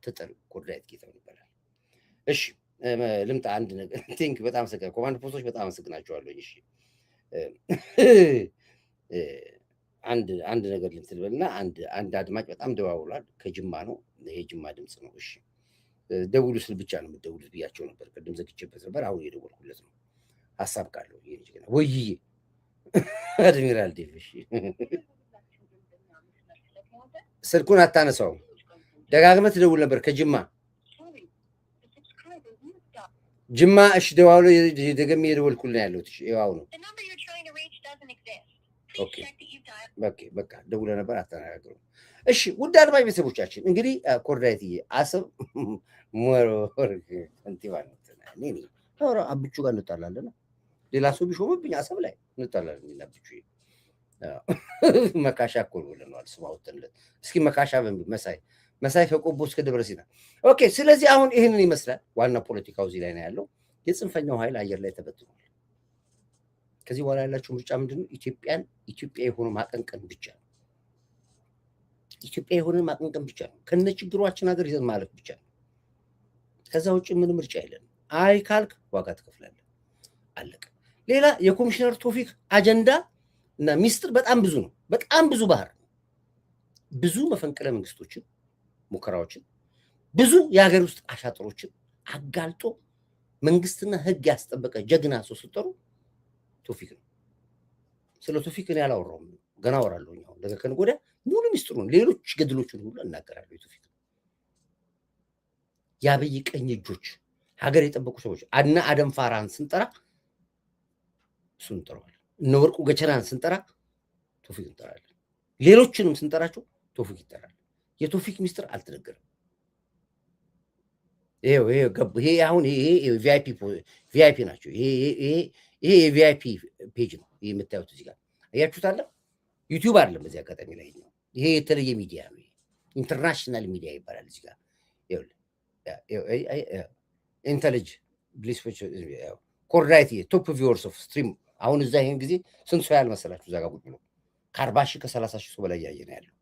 ተጠሪ ኮርዳይት ጌታው ይባላል። እሺ ልምጣ አንድ ነገር ቲንክ በጣም አመሰግናለሁ። ኮማንድ ፖስቶች በጣም አመሰግናቸዋለሁ። እሺ አንድ ነገር ልትልበልና አንድ አድማጭ በጣም ደዋውሏል። ከጅማ ነው። ይሄ ጅማ ድምጽ ነው። እሺ ደውሉ ስል ብቻ ነው የምትደውሉት ብያቸው ነበር። ቅድም ዘግቼበት ነበር። አሁን የደወልኩለት ነው። ሀሳብ ካለው ይሄ ልጅ ገና ወይዬ አድሚራል ዴቪሽ ስልኩን አታነሳውም። ደጋግመህ ትደውል ነበር ከጅማ እሺ ደዋውሎ ደግሜ የደወልኩልህ ያለሁት እሺ ይኸው ነው። ኦኬ በቃ ደውለህ ነበር አታናግረው። እሺ ውድ አድማጭ ቤተሰቦቻችን እንግዲህ ኮርዳይትዬ አሰብ ሞር ከንቲባ ነው እኔ አብቹ ጋር እንጣላለን። ሌላ ሰው ቢሾምብኝ አሰብ ላይ እንጣላለን። አብቹ መካሻ እኮ ነው ብለናል። ስም አውጥተንለት እስኪ መካሻ በሚል መሳይ ከቆቦ እስከ ደብረ ሲና። ኦኬ ስለዚህ አሁን ይህንን ይመስላል። ዋና ፖለቲካው እዚህ ላይ ነው ያለው። የጽንፈኛው ኃይል አየር ላይ ተበትኗል። ከዚህ በኋላ ያላቸው ምርጫ ምንድን ነው? ኢትዮጵያ የሆነ ማቀንቀን ብቻ ነው። ኢትዮጵያ የሆነ ማቀንቀን ብቻ ነው። ከነ ችግሯችን ሀገር ይዘን ማለፍ ብቻ ነው። ከዛ ውጭ ምንም ምርጫ የለንም። አይ ካልክ ዋጋ ትከፍላለህ። አለቀ። ሌላ የኮሚሽነር ቶፊክ አጀንዳ እና ሚስጥር በጣም ብዙ ነው። በጣም ብዙ ባህር ነው። ብዙ መፈንቅለ መንግስቶችን ሙከራዎችን፣ ብዙ የሀገር ውስጥ አሻጥሮችን አጋልጦ መንግስትና ህግ ያስጠበቀ ጀግና ሰው ስጠሩ ቶፊክ ነው። ስለ ቶፊክ እኔ አላወራሁም፣ ገና አወራለሁ። አሁን ነገ ከነገ ወዲያ ሙሉ ሚስጥሩን ሌሎች ገድሎችን ሁሉ እናገራለሁ። የቶፊክ የአብይ ቀኝ እጆች ሀገር የጠበቁ ሰዎች እነ አደም ፋራን ስንጠራ እሱን እንጠራዋለን። እነ ወርቁ ገቸናን ስንጠራ ቶፊክ እንጠራለን። ሌሎችንም ስንጠራቸው ቶፊክ ይጠራል። የቶፊክ ሚስጥር አልተነገረም። ይሄ አሁን ቪአይፒ ናቸው። ይሄ የቪአይፒ ፔጅ ነው። ይሄ የምታዩት እዚህ ጋር አያችሁት አለ። ዩቲዩብ አይደለም። በዚህ አጋጣሚ ላይ ነው ይሄ የተለየ ሚዲያ ነው። ኢንተርናሽናል ሚዲያ ይባላል። እዚህ ጋር ኢንተሊጅ ብሊስፎች ኮርዳይት ቶፕ ቪወርስ ኦፍ ስትሪም አሁን እዛ ይሄን ጊዜ ስንት ሰው ያህል መሰላችሁ? እዛ ጋር ቁጭ ብሎ ከ40 ሺህ ከ30 ሺህ ሰው በላይ እያየ ነው ያለው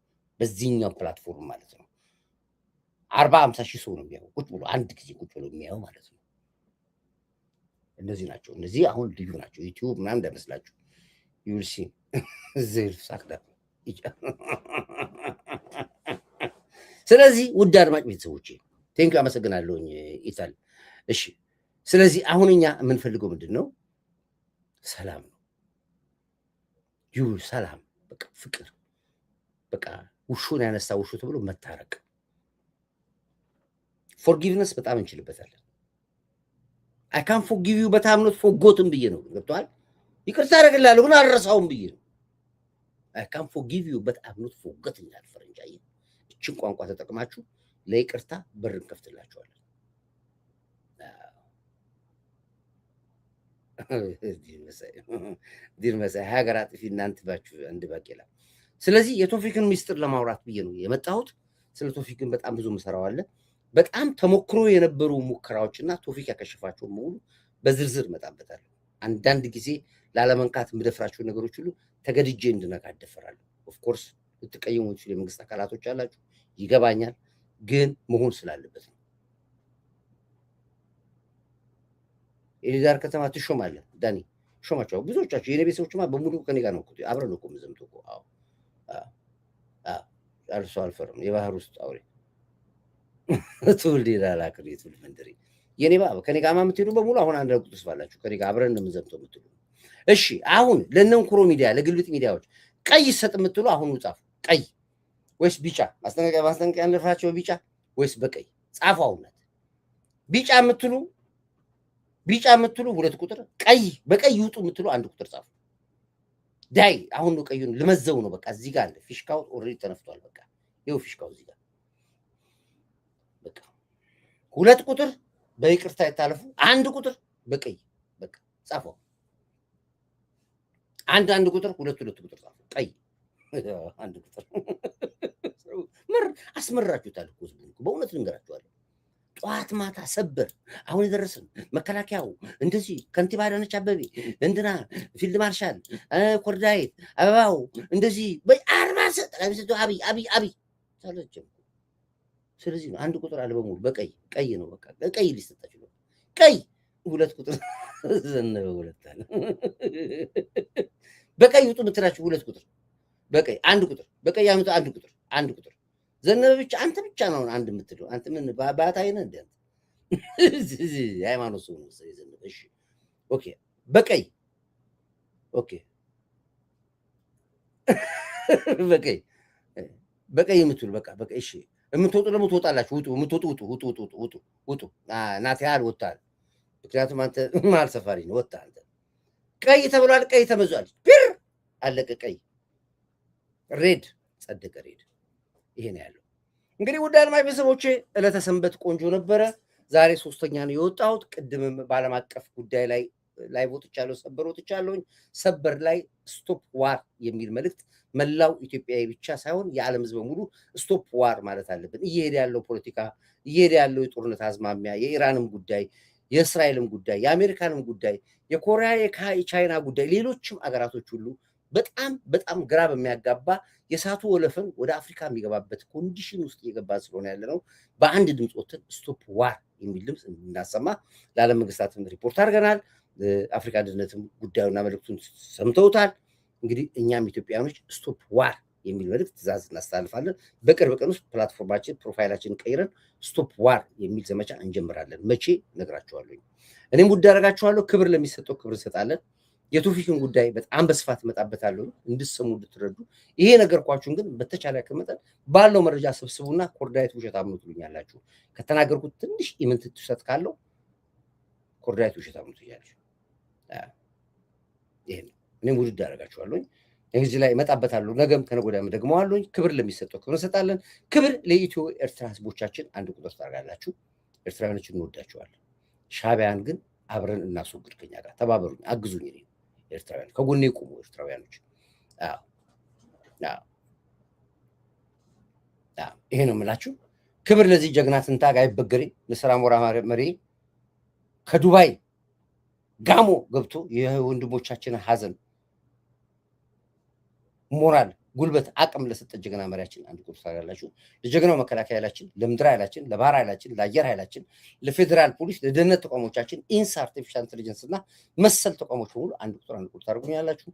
በዚህኛው ፕላትፎርም ማለት ነው። 40-50 ሺህ ሰው ነው የሚያየው ቁጭ ብሎ አንድ ጊዜ ቁጭ ብሎ የሚያየው ማለት ነው። እነዚህ ናቸው። እነዚህ አሁን ልዩ ናቸው። ዩቲዩብ ምናምን እንዳይመስላችሁ ዩልሲ ዘይል ሳክዳ። ስለዚህ ውድ አድማጭ ቤተሰቦቼ ቴንኪው አመሰግናለሁኝ ኢታል። እሺ ስለዚህ አሁን እኛ የምንፈልገው ምንድን ነው? ሰላም ነው። ሰላም በቃ ፍቅር በቃ ውሹን ያነሳ ውሹ ተብሎ መታረቅ። ፎርጊቭነስ በጣም እንችልበታለን። አይ ካን ፎርጊቭ ዩ በት አም ኖት ፎርጎትን ብዬ ነው ገብቶሃል? ይቅርታ አደርግልሃለሁ ግን አልረሳውም ብዬ ነው። አይ ካን ፎርጊቭ ዩ በት አም ኖት ፎርጎትን ይላል ፈረንጃዬ። እችን ቋንቋ ተጠቅማችሁ ለይቅርታ በር እንከፍትላችኋለን። ዲር መሳይ ሀገር አጥፊ እናንት ባችሁ አንድ ባቄላ። ስለዚህ የቶፊክን ሚስጥር ለማውራት ብዬ ነው የመጣሁት። ስለ ቶፊክን በጣም ብዙ ምሰራው አለ። በጣም ተሞክሮ የነበሩ ሙከራዎችና ቶፊክ ያከሸፋቸው ሙሉ በዝርዝር መጣበታለሁ። አንዳንድ ጊዜ ላለመንካት የምደፍራቸው ነገሮች ሁሉ ተገድጄ እንድነካ እደፈራለሁ። ኦፍ ኮርስ ልትቀየሙ የምትችሉ የመንግስት አካላቶች አላችሁ፣ ይገባኛል። ግን መሆን ስላለበት ነው። የሊዳር ከተማ ትሾማለህ ዳኒ፣ ሾማቸው ብዙዎቻችሁ የኔ ቤተሰቦችማ በሙሉ ከኔ ጋር ነው እኮ አብረን ነው እኮ የምንዘምተው እኮ። አዎ አልሶ አልፈርም የባህር ውስጥ አውሬ ትውልድ ላላክር የትውልድ መንደሪ የኔ ባባ ከኔ ጋር የምትሄዱ በሙሉ አሁን አንድ ቁጥስ ባላችሁ ከኔ ጋር አብረን ነው የምንዘምተው የምትሉ። እሺ አሁን ለነንኩሮ ሚዲያ ለግልብጥ ሚዲያዎች ቀይ ሰጥ የምትሉ አሁን ጻፉ። ቀይ ወይስ ቢጫ? ማስጠንቀቂያ እንርፋቸው ቢጫ ወይስ በቀይ ጻፉ። አሁን ቢጫ የምትሉ 2 ቁጥር፣ ቀይ በቀይ ይውጡ የምትሉ 1 ቁጥር ጻፉ። ዳይ አሁን ነው ቀዩን ልመዘው ነው በቃ። እዚህ ጋር አለ ፊሽካው ኦልሬዲ ተነፍቷል። በቃ ይኸው ፊሽካው እዚህ ጋር በቃ 2 ቁጥር በይቅርታ ይታለፉ፣ 1 ቁጥር በቀይ በቃ ጻፉ። አንድ ቁጥር 2 ቁጥር ጻፉ። ቀይ 1 ቁጥር ምር አስመራችሁታል እኮ በእውነት ልንገራችኋለሁ። ጠዋት ማታ ሰበር አሁን የደረስን መከላከያው እንደዚህ ከንቲባ አዳነች አቤቤ እንትና ፊልድ ማርሻል ኮርዳይት አበባው እንደዚህ በ40 ጠቅላይ ሚኒስትሩ አብይ ታለችም። ስለዚህ ነው 1 ቁጥር አለ በሙሉ በቀይ ቀይ ነው በቃ ቀይ ሊሰጣችሁ ነው። ቀይ 2 ቁጥር ዘነበ 2 አለ በቀይ ውጡ ምትላችሁ 2 ቁጥር በቀይ 1 ቁጥር በቀይ አመጣ 1 ቁጥር ዘነበ ብቻ አንተ ብቻ ነው 1 የምትለው። አንተ ምን ባታይ ነህ እንዴ? ሃይማኖት ሰው ነው ዘነበ። እሺ ኦኬ በቀይ ኦኬ በቀይ የምትሉ በቃ በቀይ እሺ። የምትወጡ ደግሞ ትወጣላችሁ። ውጡ ናት ያህል ወጣል። ምክንያቱም አንተ ማል ሰፋሪ ነው ወጣ። አንተ ቀይ ተብሏል። ቀይ ተመዟል። ቢር አለቀ። ቀይ ሬድ ጸደቀ። ሬድ ይሄ ነው ያለው። እንግዲህ ውድ አድማጭ ቤተሰቦቼ ዕለተ ሰንበት ቆንጆ ነበረ። ዛሬ 3ኛ ነው የወጣሁት። ቅድምም በዓለም አቀፍ ጉዳይ ላይ ወጥቻለሁ። ሰበር ወጥቻለሁኝ። ሰበር ላይ ስቶፕ ዋር የሚል መልእክት መላው ኢትዮጵያዊ ብቻ ሳይሆን የዓለም ሕዝብ በሙሉ ስቶፕ ዋር ማለት አለብን። እየሄደ ያለው ፖለቲካ፣ እየሄደ ያለው የጦርነት አዝማሚያ፣ የኢራንም ጉዳይ፣ የእስራኤልም ጉዳይ፣ የአሜሪካንም ጉዳይ፣ የኮሪያ የቻይና ጉዳይ፣ ሌሎችም አገራቶች ሁሉ በጣም ግራ በሚያጋባ የሳቱ ወለፈን ወደ አፍሪካ የሚገባበት ኮንዲሽን ውስጥ እየገባ ስለሆነ ያለ ነው። በአንድ ድምፅ ወጥተን ስቶፕ ዋር የሚል ድምፅ እናሰማ ለዓለም መንግስታትም ሪፖርት አድርገናል። አፍሪካ አንድነትም ጉዳዩና መልእክቱን ሰምተውታል። እንግዲህ እኛም ኢትዮጵያኖች ስቶፕ ዋር የሚል መልእክት ትእዛዝ እናስተላልፋለን። በቅርብ ቀን ውስጥ ፕላትፎርማችን ፕሮፋይላችንን ቀይረን ስቶፕ ዋር የሚል ዘመቻ እንጀምራለን። መቼ ነግራችኋለሁ። እኔም ጉዳይ አደርጋችኋለሁ። ክብር ለሚሰጠው ክብር እንሰጣለን። የቶፊክን ጉዳይ በጣም በስፋት እመጣበታለሁ እንድትሰሙ እንድትረዱ። ይሄ ነገርኳችሁን ግን በተቻለ መጠን ባለው መረጃ ሰብስቡና ኮርዳይት ውሸታም ነው ትሉኛላችሁ። ከተናገርኩት ትንሽ ኢምንት ውሸት ካለው ኮርዳይት ውሸታም ነው ትያላችሁ። ይሄ ነው። እኔም ውድድ አደርጋችኋለሁ። እዚህ ላይ እመጣበታለሁ። ነገም ከነገ ወዲያም ደግመዋለሁ። ክብር ለሚሰጠው ክብር እንሰጣለን። ክብር ለኢትዮ ኤርትራ ህዝቦቻችን 1 ቁጥር ታደርጋላችሁ። ኤርትራውያኖችን እንወዳቸዋለን። ሻዕቢያን ግን አብረን እናስወግድ። ከኛ ጋር ተባበሩኝ፣ አግዙኝ። ኤርትራውያን ከጎኔ ቁሙ። ኤርትራውያኖች ይሄ ነው የምላችሁ። ክብር ለዚህ ጀግና ትንታግ አይበገሬ ለስራ ሞራ መሪ ከዱባይ ጋሞ ገብቶ የወንድሞቻችን ሀዘን ሞራል ጉልበት አቅም ለሰጠ ጀግና መሪያችን አንድ ቁጥር ታጋላችሁ። ለጀግናው መከላከያ ኃይላችን፣ ለምድር ኃይላችን፣ ለባህር ኃይላችን፣ ለአየር ኃይላችን፣ ለፌደራል ፖሊስ፣ ለደህንነት ተቋሞቻችን ኢንሳ አርቲፊሻል ኢንተለጀንስ እና መሰል ተቋሞች ሁሉ አንድ ቁጥር ታደርጉኛላችሁ።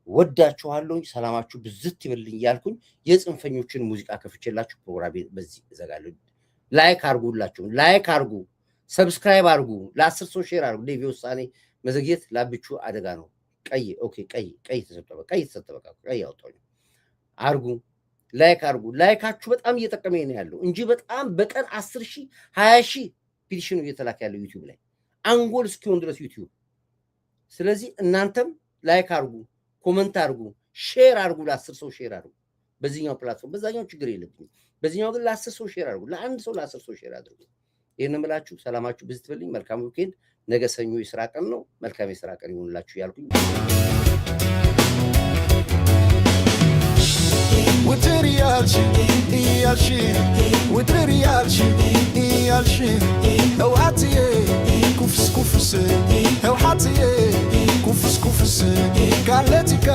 ወዳችኋለሁ። ሰላማችሁ ብዝት ይበልኝ ያልኩኝ የጽንፈኞችን ሙዚቃ ከፍቼላችሁ ፕሮግራም በዚህ እዘጋለሁ። ላይክ አርጉላችሁ፣ ላይክ አርጉ፣ ሰብስክራይብ አርጉ፣ ለ10 ሰው ሼር አርጉ። ዴቪ ውሳኔ መዘግየት ላብቹ አደጋ ነው። ቀይ ኦኬ፣ ቀይ ተሰጠበ ቀይ አውጣው አርጉ፣ ላይክ አርጉ። ላይካችሁ በጣም እየጠቀመኝ ነው ያለው እንጂ በጣም በቀን 10,000 20,000 ፒቲሽን እየተላከ ያለው ዩቲዩብ ላይ አንጎል እስኪሆን ድረስ ዩቲዩብ። ስለዚህ እናንተም ላይክ አርጉ፣ ኮመንት አርጉ፣ ሼር አርጉ፣ ለ10 ሰው ሼር አርጉ። በዚህኛው ፕላትፎርም በዛኛው ችግር የለብኝም። በዚህኛው ግን ለ10 ሰው ሼር አርጉ፣ ለአንድ ሰው ለ10 ሰው ሼር አድርጉ። ይሄን እምላችሁ ሰላማችሁ ብዝት ይበልኝ። መልካም ዊኬንድ። ነገ ሰኞ የስራ ቀን ነው። መልካም የስራ ቀን ይሁንላችሁ ያልኩኝ وتريالش يالشي وتريالش يالشي او عطيه كفس كفس او عطيه كفس كفس قالتك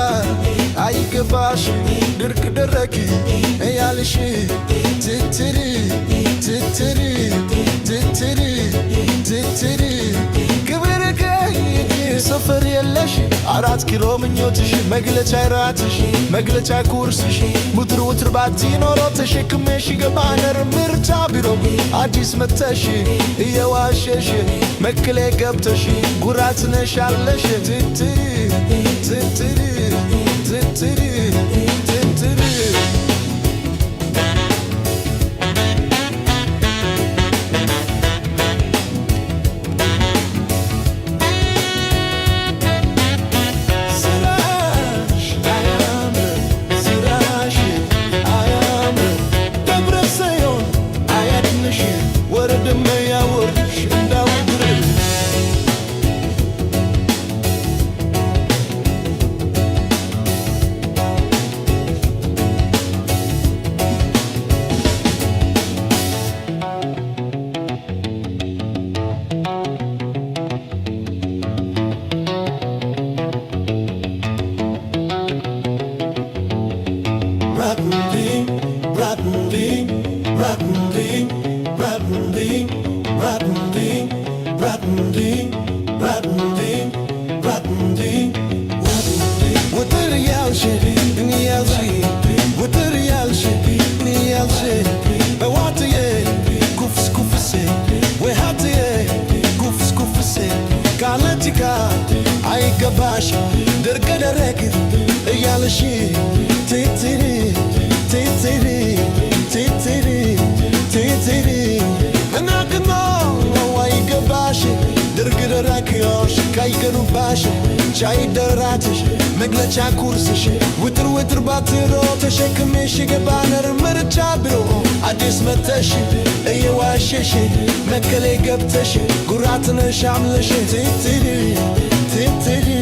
اي كباش درك دركي يالشي تتري تتري تتري تتري كبرك سفر يلش 4 كيلو منيوتش مقلتش عراتش مقلتش كورسش وتر وتر باتي نورو تشكمش يقبانر مرتا بيرو عجيس متش يواشش مكلي قبتش قرات نشالش تتري تتري تتري تتري I gabash dergadarek yalshi titiri titiri titiri titiri anagno I gabash dergadarek yosh kai ganu bash chai daratish meglacha kursish witr witr batiro tashekmish gebaner mercha bro adis matash yewashish mekle gabtash guratna shamlash titiri تتري